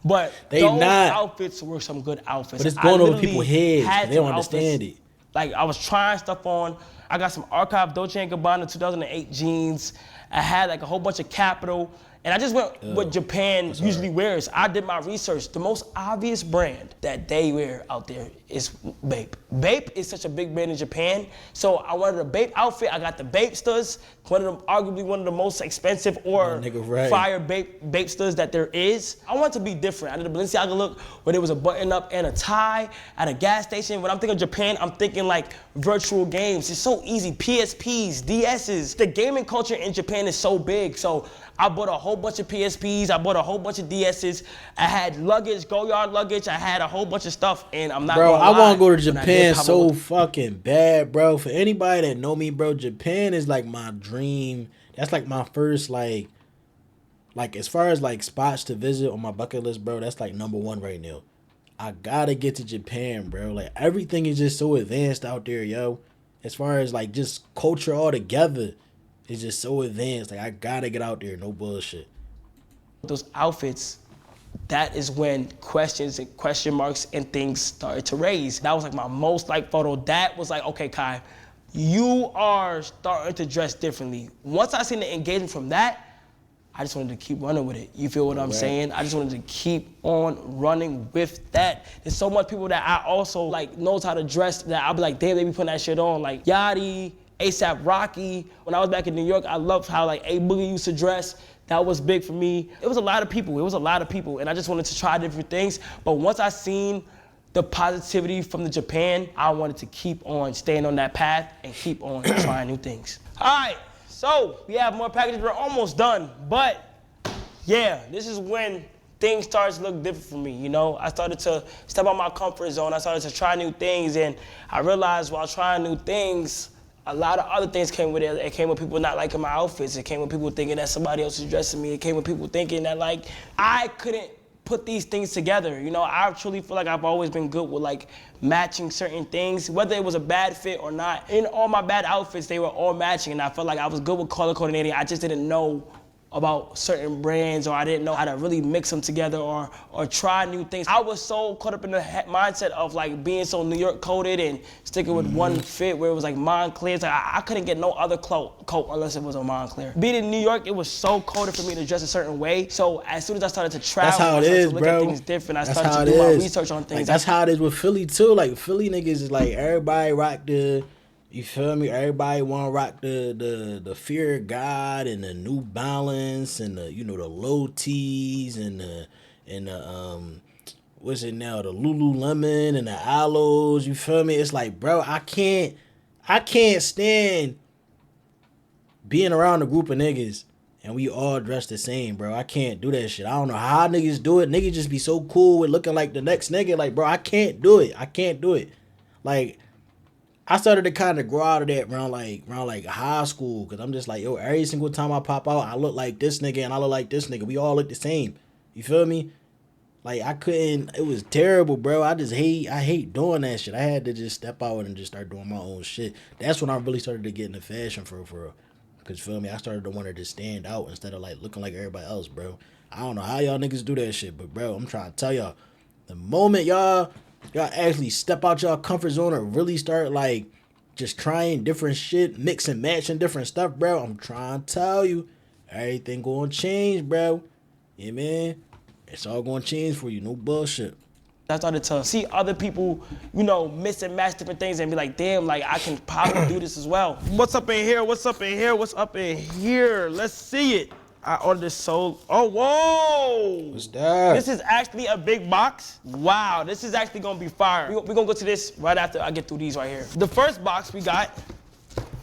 But those outfits were some good outfits. But it's going over literally people's heads. had They don't some understand outfits. it. Like, I was trying stuff on. I got some archive Dolce & Gabbana 2008 jeans. I had like a whole bunch of Capital. And I just went what Japan usually wears. I did my research. The most obvious brand that they wear out there is Bape. Bape is such a big brand in Japan. So I wanted a Bape outfit. I got the Bape studs, arguably one of the most expensive or fire Bape studs that there is. I want to be different. I did a Balenciaga look where there was a button up and a tie at a gas station. When I'm thinking of Japan, I'm thinking like virtual games. It's so easy. PSPs, DSs. The gaming culture in Japan is so big. So I bought a whole bunch of PSPs. I bought a whole bunch of DSs. I had luggage, go yard luggage. I had a whole bunch of stuff, and I'm not gonna lie. Bro, I want to go to Japan so fucking bad, bro. For anybody that know me, bro, Japan is like my dream. That's like my first like as far as like spots to visit on my bucket list, bro. That's like #1 right now. I gotta get to Japan, bro. Like everything is just so advanced out there, yo. As far as like just culture altogether. It's just so advanced. Like, I gotta get out there. No bullshit. Those outfits, that is when questions and question marks and things started to raise. That was like my most liked photo. That was like, okay, Kai, you are starting to dress differently. Once I seen the engagement from that, I just wanted to keep running with it. You feel what I'm saying? I just wanted to keep on running with that. There's so much people that I also like knows how to dress that I'll be like, damn, they be putting that shit on. Like Yachty, ASAP Rocky. When I was back in New York, I loved how like A Boogie used to dress. That was big for me. It was a lot of people. And I just wanted to try different things. But once I seen the positivity from the Japan, I wanted to keep on staying on that path and keep on trying new things. All right, so we have more packages. We're almost done. But yeah, this is when things started to look different for me, you know? I started to step out my comfort zone. I started to try new things. And I realized while trying new things, a lot of other things came with it. It came with people not liking my outfits. It came with people thinking that somebody else is dressing me. It came with people thinking that like I couldn't put these things together. You know, I truly feel like I've always been good with like matching certain things, whether it was a bad fit or not. In all my bad outfits, they were all matching, and I felt like I was good with color coordinating. I just didn't know about certain brands, or I didn't know how to really mix them together or try new things. I was so caught up in the mindset of like being so New York coded and sticking with one fit where it was like Montclair. Like I couldn't get no other coat unless it was a Montclair. Being in New York, it was so coded for me to dress a certain way. So as soon as I started to travel, that's how it I started is, to look bro. at things different. I that's started to do my research on things. Like, that's how it is with Philly too. Like Philly niggas is like everybody rock the. You feel me? Everybody want to rock the Fear of God and the New Balance and the, you know, the low tees and the what's it now, the Lululemon and the aloes. You feel me? It's like, bro, I can't stand being around a group of niggas and we all dress the same, bro. I can't do that shit. I don't know how niggas do it. Niggas just be so cool with looking like the next nigga. Like, bro, I can't do it. Like, I started to kind of grow out of that around like high school, because I'm just like, yo, every single time I pop out, I look like this nigga and I look like this nigga. We all look the same. You feel me? Like, I couldn't, it was terrible, bro. I hate doing that shit. I had to just step out and just start doing my own shit. That's when I really started to get into fashion for real. Because, feel me, I started to want to just stand out instead of like looking like everybody else, bro. I don't know how y'all niggas do that shit, but bro, I'm trying to tell y'all, the moment y'all actually step out y'all comfort zone and really start like just trying different shit, mix and matching different stuff, bro, I'm trying to tell you, everything gonna change, bro. Yeah, man. It's all gonna change for you, no bullshit. I started to see other people, you know, mix and match different things and be like, damn, like I can probably do this as well. What's up in here? What's up in here? What's up in here? Let's see it. I ordered this so, oh, whoa. What's that? This is actually a big box. Wow, this is actually gonna be fire. We're gonna go to this right after I get through these right here. The first box we got,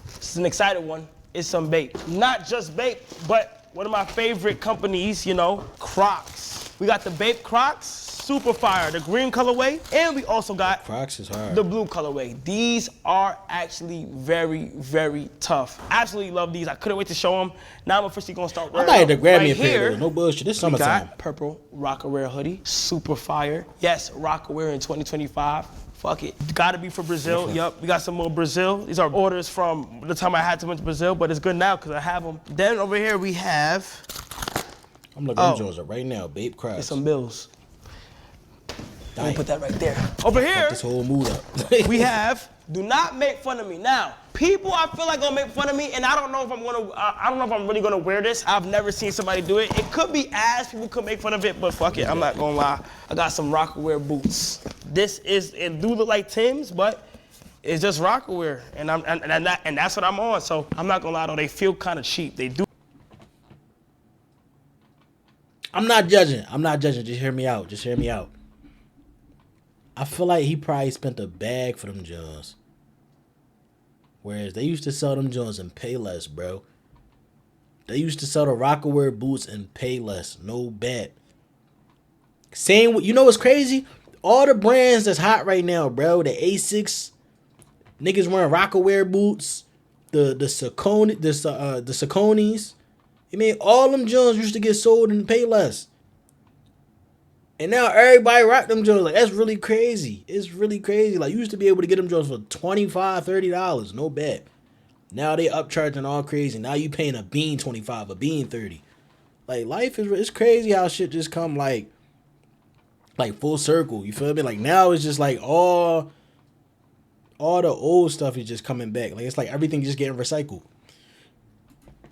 this is an excited one, is some Bape. Not just Bape, but one of my favorite companies, you know, Crocs. We got the Bape Crocs. Super fire, the green colorway, and we also got Crocs is hard. The blue colorway. These are actually very, very tough. Absolutely love these. I couldn't wait to show them. Now I'm officially gonna start wearing I might have to grab me a right pair. here, Though. No bullshit. This we summertime. got purple Rocawear hoodie, super fire. Yes, Rocawear in 2025. Fuck it. Gotta be for Brazil. Yup, we got some more Brazil. These are orders from the time I had to went to Brazil, but it's good now because I have them. Then over here we have. I'm looking at Jones right now. Bape Crocs. Get some bills. I'm gonna put that right there. Over here, this whole mood up. we have, do not make fun of me. Now, people I feel like gonna make fun of me, and I don't know if I'm really gonna wear this. I've never seen somebody do it. It could be ass, people could make fun of it, but fuck it, I'm not gonna lie. I got some Rocawear boots. It do look like Tim's, but it's just Rocawear, and that's what I'm on, so I'm not gonna lie though, they feel kind of cheap, they do. I'm not judging, just hear me out. I feel like he probably spent a bag for them Jones. Whereas they used to sell them Jones and pay less, bro. They used to sell the Rocawear boots and pay less. No bet. Same, you know what's crazy? All the brands that's hot right now, bro. The Asics, niggas wearing Rocawear boots. The Sauconys. I mean, all them Jones used to get sold and pay less. And now everybody rock them Jones. Like, that's really crazy. It's really crazy. Like, you used to be able to get them Jones for $25, $30. No bet. Now they upcharging all crazy. Now you paying a bean 25, a bean 30. Like, life is, it's crazy how shit just come like full circle. You feel me? Like, now it's just like all the old stuff is just coming back. Like, it's like everything just getting recycled.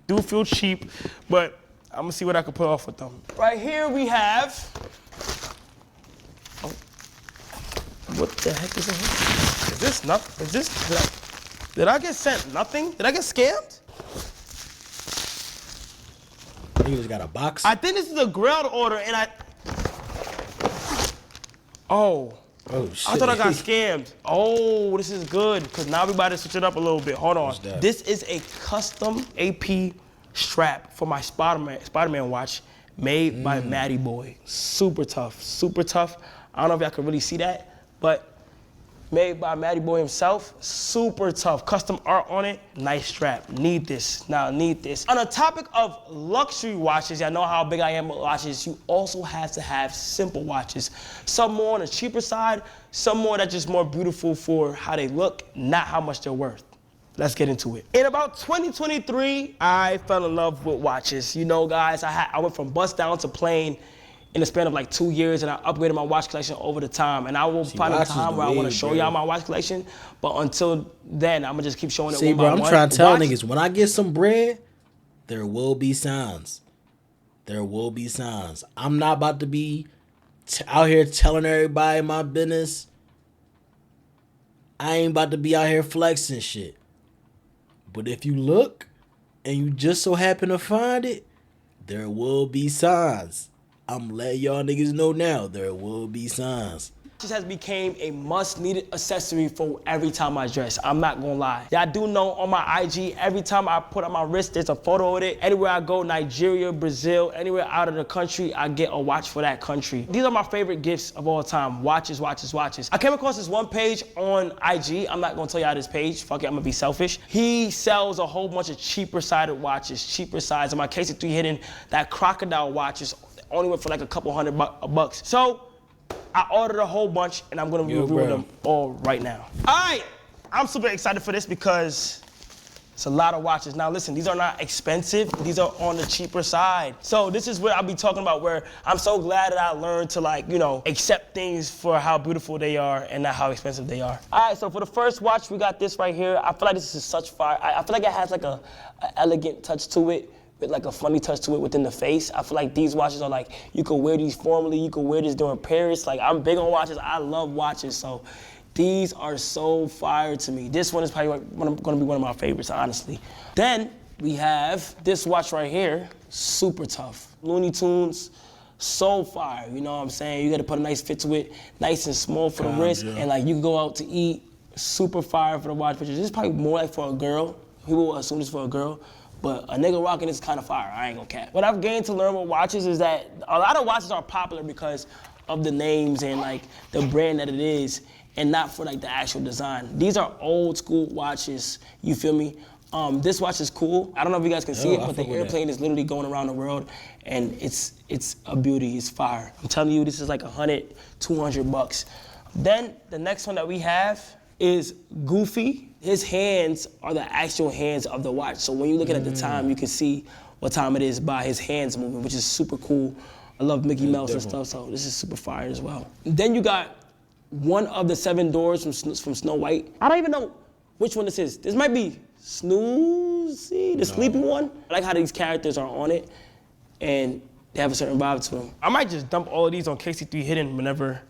Do feel cheap, but I'm gonna see what I can put off with them. Right here we have, what the heck is in here? Is this nothing? Is this, did I get sent nothing? Did I get scammed? You just got a box? I think this is a grilled order and oh shit. I thought I got scammed. Oh, this is good, because now we about to switch it up a little bit. Hold on. This is a custom AP strap for my Spider-Man watch made by Matty Boy. Super tough, super tough. I don't know if y'all can really see that, but made by Matty Boy himself. Super tough, custom art on it. Nice strap, need this, now need this. On the topic of luxury watches, y'all know how big I am with watches, you also have to have simple watches. Some more on the cheaper side, some more that's just more beautiful for how they look, not how much they're worth. Let's get into it. In about 2023, I fell in love with watches. You know, guys, I went from bust down to plane in the span of like 2 years, and I upgraded my watch collection over the time. And I will find a time where I want to show y'all my watch collection, but until then, I'm gonna just keep showing it one by one. See, bro, I'm trying to tell niggas, when I get some bread, there will be signs. There will be signs. I'm not about to be out here telling everybody my business. I ain't about to be out here flexing shit. But if you look and you just so happen to find it, there will be signs. I'm letting y'all niggas know now, there will be signs. This has become a must-needed accessory for every time I dress. I'm not gonna lie. Y'all do know on my IG, every time I put on my wrist, there's a photo of it. Anywhere I go, Nigeria, Brazil, anywhere out of the country, I get a watch for that country. These are my favorite gifts of all time. Watches, watches, watches. I came across this one page on IG. I'm not gonna tell y'all this page. Fuck it, I'm gonna be selfish. He sells a whole bunch of cheaper sided watches, cheaper sides. In my KC3 Hidden, that crocodile watch is only went for like a couple $100. So, I ordered a whole bunch, and I'm gonna review them all right now. All right, I'm super excited for this because it's a lot of watches. Now listen, these are not expensive. These are on the cheaper side. So this is where I'll be talking about where I'm so glad that I learned to, like, you know, accept things for how beautiful they are and not how expensive they are. All right, so for the first watch, we got this right here. I feel like this is such fire. I feel like it has like a elegant touch to it, with like a funny touch to it within the face. I feel like these watches are like, you could wear these formally, you could wear this during Paris. Like, I'm big on watches, I love watches, so these are so fire to me. This one is probably gonna be one of my favorites, honestly. Then we have this watch right here, super tough. Looney Tunes, so fire, you know what I'm saying? You gotta put a nice fit to it, nice and small for the wrist, and like you can go out to eat, super fire for the watch pictures. This is probably more like for a girl. People will assume this for a girl. But a nigga rocking this kind of fire, I ain't gonna cap. What I've gained to learn with watches is that a lot of watches are popular because of the names and like the brand that it is, and not for like the actual design. These are old school watches, you feel me? This watch is cool. I don't know if you guys can see it, but the airplane is literally going around the world, and it's a beauty, it's fire. I'm telling you, this is like $100, $200. Then the next one that we have is Goofy. His hands are the actual hands of the watch. So when you look at the time, you can see what time it is by his hands moving, which is super cool. I love Mickey Mouse and stuff, so this is super fire as well. Then you got one of the 7 doors from Snow White. I don't even know which one this is. This might be Snoozy, the sleepy one. I like how these characters are on it, and they have a certain vibe to them. I might just dump all of these on KC3 Hidden whenever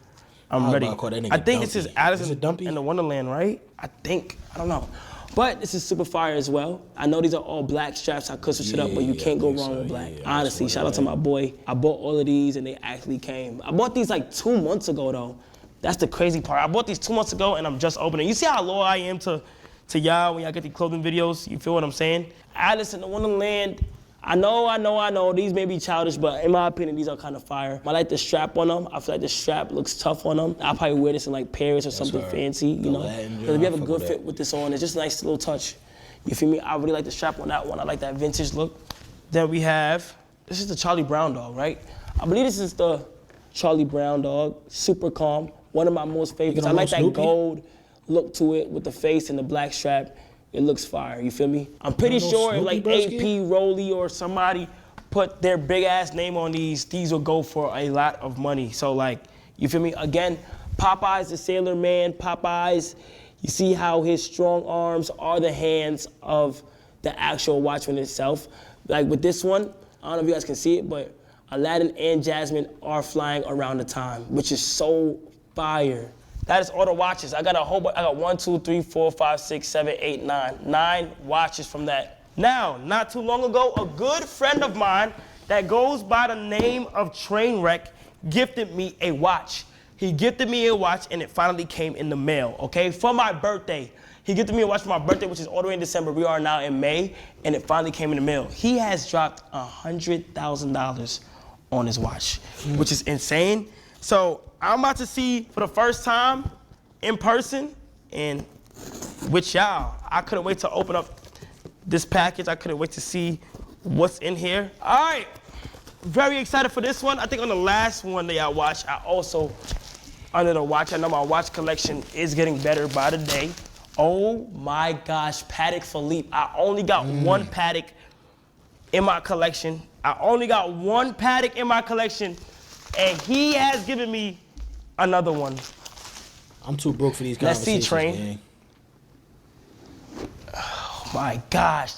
I'm ready. I think this is Alice in the Wonderland, right? I think, I don't know. But this is super fire as well. I know these are all black straps. I could switch it up, but you can't go wrong with black. Honestly, shout out to my boy. I bought all of these and they actually came. I bought these like 2 months ago though. That's the crazy part. I bought these 2 months ago and I'm just opening. You see how loyal I am to y'all when y'all get these clothing videos? You feel what I'm saying? Alice in the Wonderland. I know, these may be childish, but in my opinion, these are kind of fire. I like the strap on them. I feel like the strap looks tough on them. I'll probably wear this in like Paris or something fancy, you know? Because if you have a good fit with this on, it's just a nice little touch. You feel me? I really like the strap on that one. I like that vintage look. Then we have, this is the Charlie Brown dog, right? I believe this is the Charlie Brown dog, super calm. One of my most favorites. I like that gold look to it with the face and the black strap. It looks fire, you feel me? I'm pretty sure if like AP, Rolly, or somebody put their big ass name on these will go for a lot of money. So like, you feel me? Again, Popeye's the Sailor Man. Popeye's, you see how his strong arms are the hands of the actual watchman itself. Like with this one, I don't know if you guys can see it, but Aladdin and Jasmine are flying around the time, which is so fire. That is all the watches. I got a whole bunch. I got 1, 2, 3, 4, 5, 6, 7, 8, 9. 9 watches from that. Now, not too long ago, a good friend of mine that goes by the name of Trainwreck gifted me a watch. He gifted me a watch and it finally came in the mail, okay? For my birthday. He gifted me a watch for my birthday, which is all the way in December. We are now in May, and it finally came in the mail. He has dropped $100,000 on his watch, which is insane. So I'm about to see for the first time in person and with y'all. I couldn't wait to open up this package. I couldn't wait to see what's in here. All right, very excited for this one. I think on the last one that I watched, I also under the watch. I know my watch collection is getting better by the day. Oh my gosh, Patek Philippe. I only got one Patek in my collection. And he has given me another one. I'm too broke for these Let's conversations. see, Train. Gang. Oh my gosh,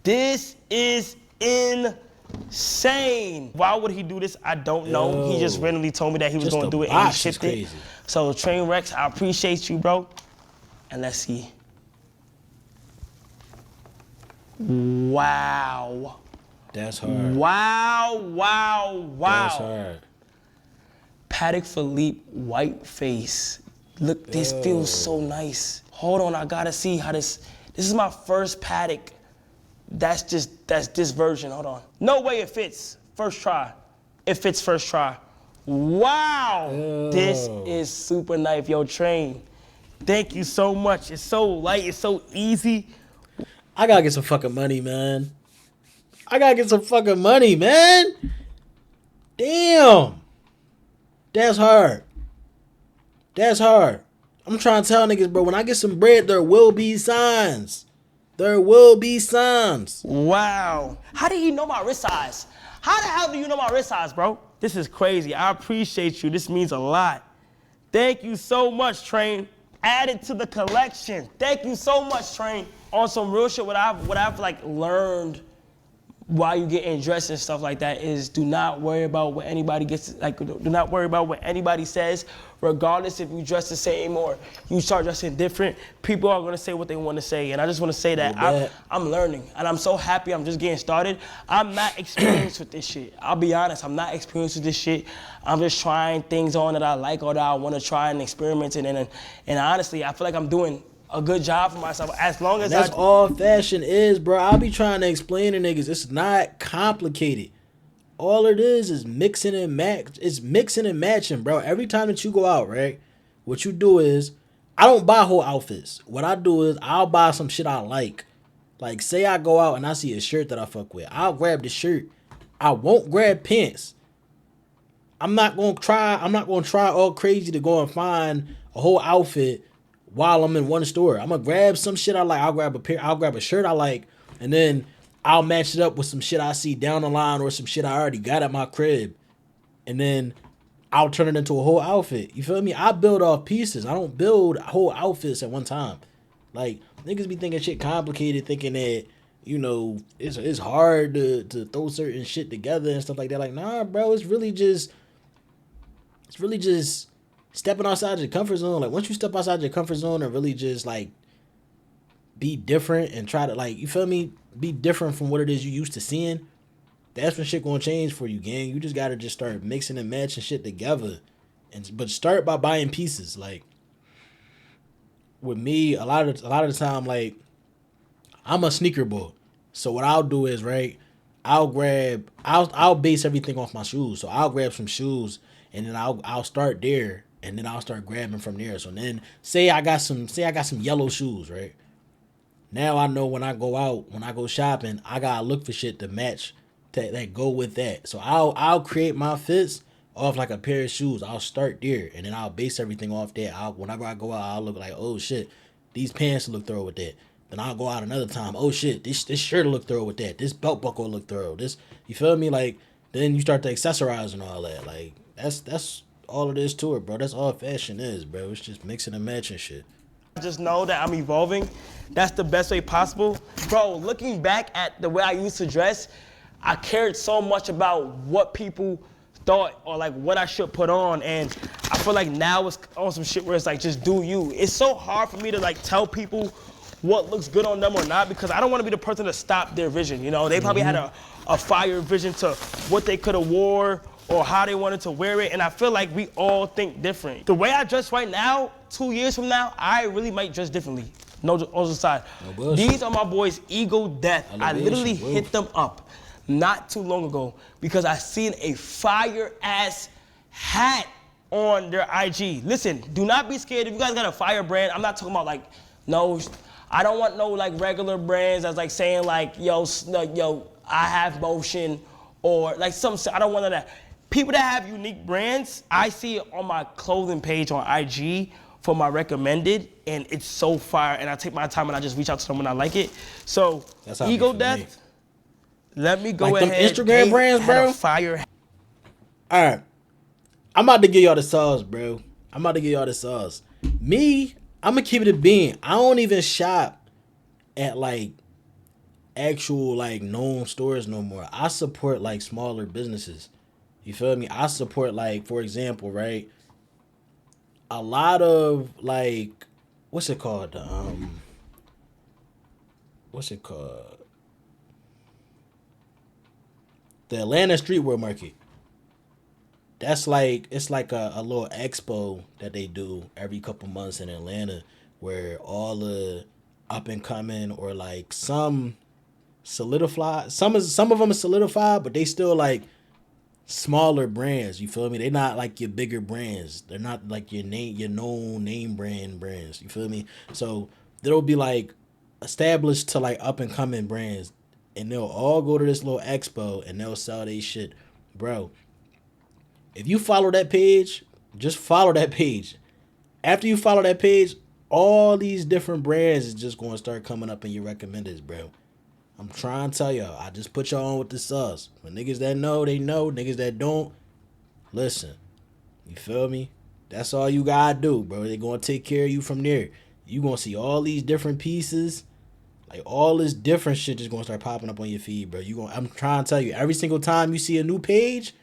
this is insane. Why would he do this? I don't know. He just randomly told me that he was going to do it and he shipped it. So Train Rex, I appreciate you, bro. And let's see. Wow. That's hard. Wow. That's hard. Patek Philippe white face. Look, this feels so nice. Hold on, I gotta see how this is my first Patek. That's this version, hold on. No way it fits, first try. It fits first try. Wow, this is super nice, yo, Train. Thank you so much. It's so light, it's so easy. I gotta get some fucking money, man. Damn. That's hard. I'm trying to tell niggas, bro, when I get some bread, there will be signs. Wow. How did he know my wrist size? How the hell do you know my wrist size, bro? This is crazy. I appreciate you. This means a lot. Thank you so much, Train. Add it to the collection. Thank you so much, Train. On some real shit, what I've like learned while you getting dressed and stuff like that is do not worry about what anybody gets, like do not worry about what anybody says, regardless if you dress the same or you start dressing different. People are gonna say what they want to say, and I just want to say that I'm learning, and I'm so happy. I'm just getting started. I'm not experienced with this shit. I'll be honest, I'm not experienced with this shit. I'm just trying things on that I like or that I want to try and experiment in, and honestly, I feel like I'm doing a good job for myself as long as that's all fashion is, bro. I'll be trying to explain to niggas it's not complicated. All it is mixing and match. It's mixing and matching, bro. Every time that you go out, right, what you do is I don't buy whole outfits. What I do is I'll buy some shit I like. Like say I go out and I see a shirt that I fuck with, I'll grab the shirt. I won't grab pants. I'm not gonna try all crazy to go and find a whole outfit while I'm in one store. I'm gonna grab some shit I like. I'll grab a shirt I like, and then I'll match it up with some shit I see down the line or some shit I already got at my crib. And then I'll turn it into a whole outfit. You feel me? I build off pieces. I don't build whole outfits at one time. Like, niggas be thinking shit complicated, thinking that, you know, it's hard to throw certain shit together and stuff like that. Like, nah, bro, it's really just stepping outside your comfort zone. Like, once you step outside your comfort zone and really just, like, be different and try to, like, you feel me? Be different from what it is you used to seeing. That's when shit gonna change for you, gang. You just gotta just start mixing and matching shit together. But start by buying pieces. Like, with me, a lot of the time, like, I'm a sneaker boy. So what I'll do is, right, I'll base everything off my shoes. So I'll grab some shoes and then I'll start there. And then I'll start grabbing from there. So then, say I got some yellow shoes, right? Now I know when I go out, when I go shopping, I gotta look for shit to match, that go with that. So I'll create my fits off like a pair of shoes. I'll start there, and then I'll base everything off that. Whenever I go out, I'll look like, oh shit, these pants look thorough with that. Then I'll go out another time. Oh shit, this shirt look thorough with that. This belt buckle look thorough. This, you feel me? Like, then you start to accessorize and all that. Like, that's all it is to it, bro. That's all fashion is, bro. It's just mixing and matching shit. Just know that I'm evolving. That's the best way possible. Bro, looking back at the way I used to dress, I cared so much about what people thought or like what I should put on, and I feel like now it's on some shit where it's like, just do you. It's so hard for me to like tell people what looks good on them or not, because I don't want to be the person to stop their vision, you know? They probably had a fire vision to what they could have wore or how they wanted to wear it, and I feel like we all think different. The way I dress right now, 2 years from now, I really might dress differently. No, on the side. No, these are my boys' Ego Death. I literally hit them up not too long ago because I seen a fire-ass hat on their IG. Listen, do not be scared. If you guys got a fire brand, I'm not talking about like, no, I don't want no like regular brands that's like saying like, yo, I have motion or like I don't want that. People that have unique brands, I see it on my clothing page on IG for my recommended, and it's so fire, and I take my time and I just reach out to them when I like it. So, Ego Death, let me go like ahead. Them Instagram brands, bro. Fire. All right. I'm about to give y'all the sauce, bro. Me, I'm going to keep it a bean. I don't even shop at, like, actual, like, known stores no more. I support, like, smaller businesses. You feel me? I support, like, for example, right? A lot of, like, what's it called? The Atlanta Streetwear Market. That's like, it's like a little expo that they do every couple months in Atlanta where all the up and coming or like some solidified, some of them are solidified, but they still like smaller brands. You feel me? They're not like your bigger brands. They're not like your known name brand brands. You feel me? So there'll be like established to like up and coming brands, and they'll all go to this little expo and they'll sell their shit, bro. If you follow that page, just follow that page. After you follow that page, all these different brands is just going to start coming up in your recommendeds, bro. I'm trying to tell y'all. I just put y'all on with the sauce. For niggas that know, they know. Niggas that don't, listen. You feel me? That's all you gotta do, bro. They going to take care of you from there. You going to see all these different pieces. Like, all this different shit just going to start popping up on your feed, bro. I'm trying to tell you, every single time you see a new page,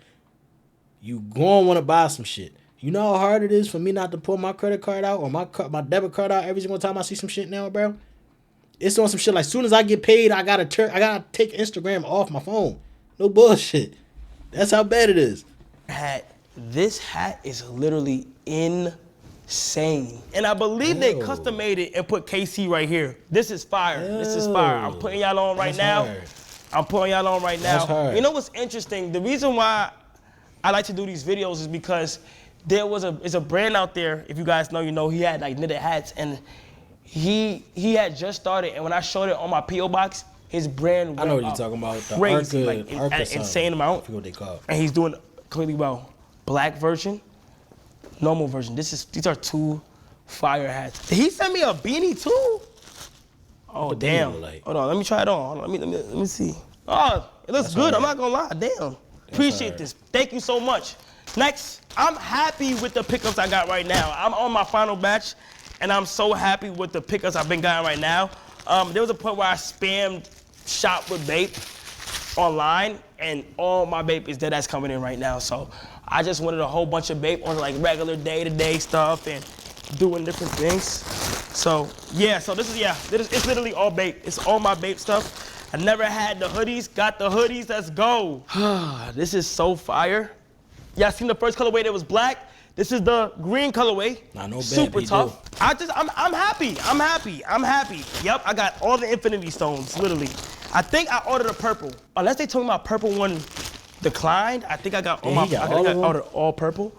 you going to want to buy some shit. You know how hard it is for me not to pull my credit card out or my debit card out every single time I see some shit now, bro? It's on some shit like, soon as I get paid, I gotta take Instagram off my phone. No bullshit. That's how bad it is. This hat is literally insane. And I believe they custom made it and put KC right here. This is fire. This is fire. I'm putting y'all on right now. You know what's interesting? The reason why I like to do these videos is because there's a brand out there, if you guys know, you know, he had like knitted hats, and he had just started, and when I showed it on my P.O. box, his brand went I know what you're talking about. The crazy, Arca like insane amount. I forget what they call it. And he's doing completely well. Black version, normal version. These are two fire hats. Did he send me a beanie too? Oh damn. Like? Hold on, let me try it on. Let me see. Oh, it looks good. I'm not gonna lie. Damn. Appreciate this. Thank you so much. Next, I'm happy with the pickups I got right now. I'm on my final batch, and I'm so happy with the pickups I've been getting right now. There was a point where I spammed shop with Bape online, and all my Bape is dead ass coming in right now. So I just wanted a whole bunch of Bape on like regular day-to-day stuff and doing different things. So yeah, it's literally all Bape. It's all my Bape stuff. I never had the hoodies, got the hoodies, let's go. This is so fire. Y'all seen the first colorway that was black? This is the green colorway. Super tough. I'm happy. Yep, I got all the infinity stones, literally. I think I ordered a purple. Unless they told me my purple one declined, I think I got all I ordered all purple.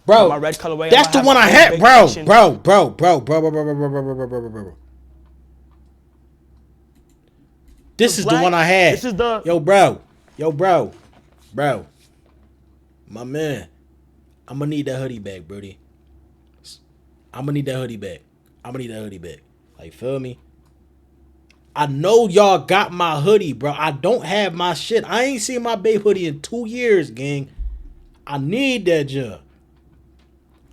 Bro, my red colorway. That's the one I had, bro. This is the one I had. This is the... Yo, bro. My man. I'm going to need that hoodie back, brody. I'm going to need that hoodie back. Like, feel me? I know y'all got my hoodie, bro. I don't have my shit. I ain't seen my Bape hoodie in 2 years, gang. I need that job.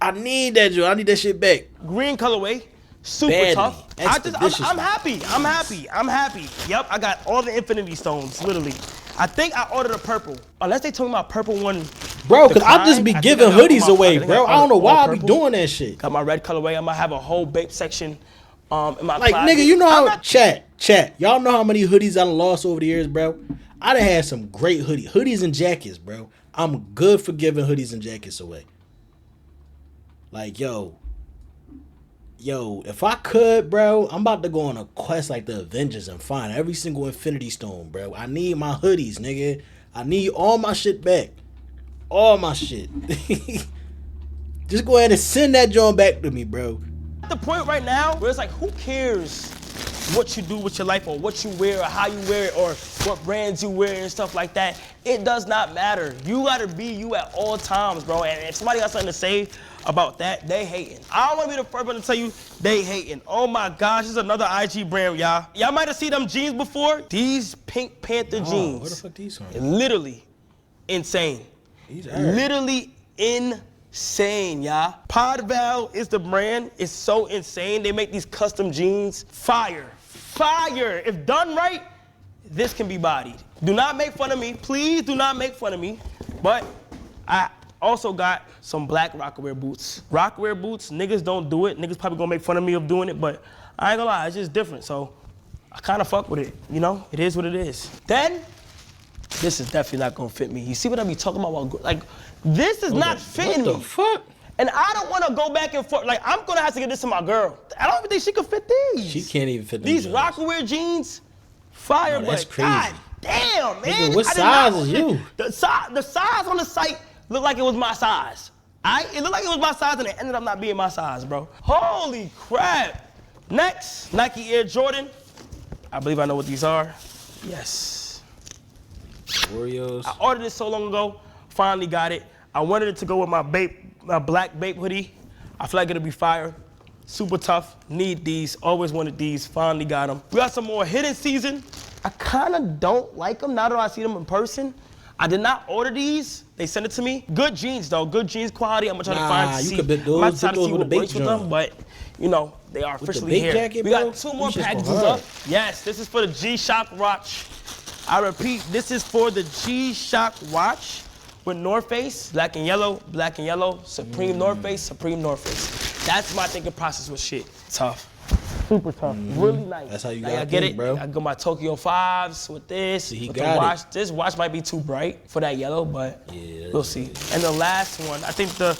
I need that shit back. Green colorway. Super badly. Tough. I'm happy. Yep, I got all the infinity stones, literally. I think I ordered a purple. Unless they told me my purple one. Bro, because I just be giving hoodies away, bro. I don't know why I be doing that shit. Got my red colorway. I might have a whole Bape section in my like, closet. nigga, you know how, chat. Y'all know how many hoodies I done lost over the years, bro? I done had some great hoodies and jackets, bro. I'm good for giving hoodies and jackets away. Like, yo, if I could, bro, I'm about to go on a quest like the Avengers and find every single Infinity Stone, bro. I need my hoodies, nigga. I need all my shit back. All my shit. Just go ahead and send that joint back to me, bro. At the point right now where it's like, who cares what you do with your life or what you wear or how you wear it or what brands you wear and stuff like that? It does not matter. You gotta be you at all times, bro. And if somebody got something to say about that, they hating. I don't wanna be the first one to tell you they hating. Oh my gosh, this is another IG brand, y'all. Y'all might have seen them jeans before. These Pink Panther jeans. Where the fuck these from? Literally insane. These are. Literally insane, y'all. Podval is the brand. It's so insane. They make these custom jeans. Fire. Fire. If done right, this can be bodied. Do not make fun of me. Please do not make fun of me. But I also got some black Rockaware boots. Rockaware boots, niggas don't do it. Niggas probably gonna make fun of me of doing it, but I ain't gonna lie, it's just different. So I kinda fuck with it, you know? It is what it is. Then, this is definitely not gonna fit me. You see what I be talking about? Like, this is not fitting me. What the fuck? And I don't wanna go back and forth. Like, I'm gonna have to get this to my girl. I don't even think she could fit these. She can't even fit them These joints. Rockaware jeans, fire, No, that's but crazy. God damn, man. Nigga, what I did not- size is you? The size on the site looked like it was my size. It looked like it was my size and it ended up not being my size, bro. Holy crap. Next, Nike Air Jordan. I believe I know what these are. Yes. Oreos. I ordered it so long ago, finally got it. I wanted it to go with my black Bape hoodie. I feel like it'll be fire. Super tough, need these, always wanted these, finally got them. We got some more hidden season. I kinda don't like them now that I see them in person. I did not order these, they sent it to me. Good jeans though, good jeans quality. I'm gonna try to find you see. could bet those- I'm about to try bet to those see with what the works Bape with them, joint. but you know, they are the officially Bape here. jacket, We bro? got 2 more Them shits go packages hard. up. Yes, this is for the G-Shock watch. I repeat, this is for the G-Shock watch with North Face, black and yellow, Supreme North Face, Supreme North Face. That's my thinking process with shit. Tough. Super tough. Really nice. That's how you Like, gotta I get think, it, bro. I got my Tokyo 5s with this. He with got the it. watch. This watch might be too bright for that yellow, but Yeah, we'll see. And the last one, I think the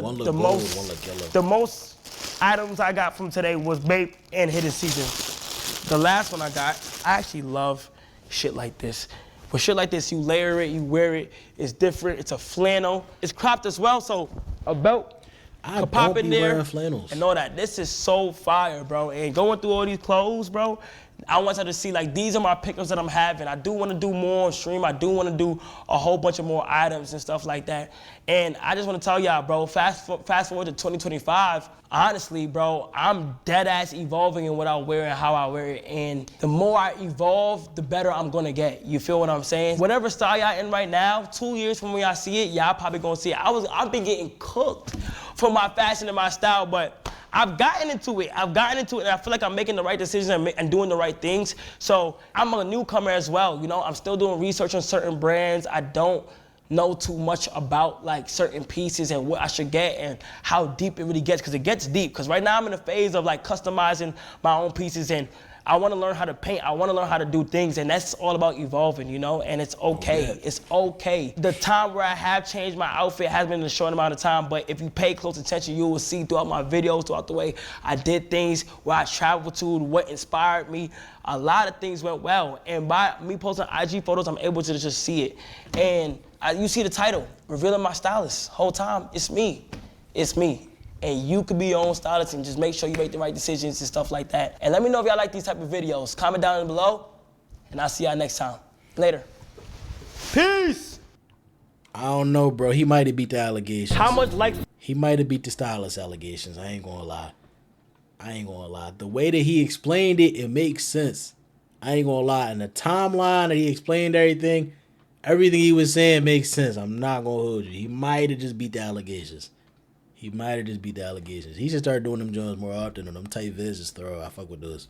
One look the gold, most one look yellow. the most items I got from today was Bape and Hidden Season. The last one I got, I actually love shit like this. With shit like this, you layer it, you wear it, it's different, it's a flannel. It's cropped as well, so a belt I could pop don't in be there wearing flannels. and all that. This is so fire, bro. And going through all these clothes, bro, I want y'all to see, like, these are my pickups that I'm having. I do want to do more on stream. I do want to do a whole bunch of more items and stuff like that. And I just want to tell y'all, bro, fast forward to 2025, honestly, bro, I'm dead ass evolving in what I wear and how I wear it. And the more I evolve, the better I'm going to get. You feel what I'm saying? Whatever style y'all in right now, 2 years from when y'all see it, y'all probably going to see it. I've been getting cooked for my fashion and my style, but I've gotten into it. And I feel like I'm making the right decisions and doing the right things. So I'm a newcomer as well. You know, I'm still doing research on certain brands. I don't know too much about like certain pieces and what I should get and how deep it really gets, because it gets deep. Because right now I'm in a phase of like customizing my own pieces, and I want to learn how to paint. I want to learn how to do things, and that's all about evolving, you know? And it's okay. Yeah. It's okay. The time where I have changed my outfit has been in a short amount of time, but if you pay close attention, you will see throughout my videos, throughout the way I did things, where I traveled to, what inspired me. A lot of things went well. And by me posting IG photos, I'm able to just see it. And you see the title, Revealing My Stylist. Whole time, it's me. It's me. And you could be your own stylist and just make sure you make the right decisions and stuff like that. And let me know if y'all like these type of videos. Comment down below, and I'll see y'all next time. Later. Peace. I don't know, bro. He might have beat the allegations. How much likes? He might have beat the stylist allegations. I ain't gonna lie. The way that he explained it, it makes sense. I ain't gonna lie. In the timeline that he explained everything he was saying makes sense. I'm not gonna hold you. He might have just beat the allegations. He should start doing them joints more often, and them tight vids is thorough. I fuck with those.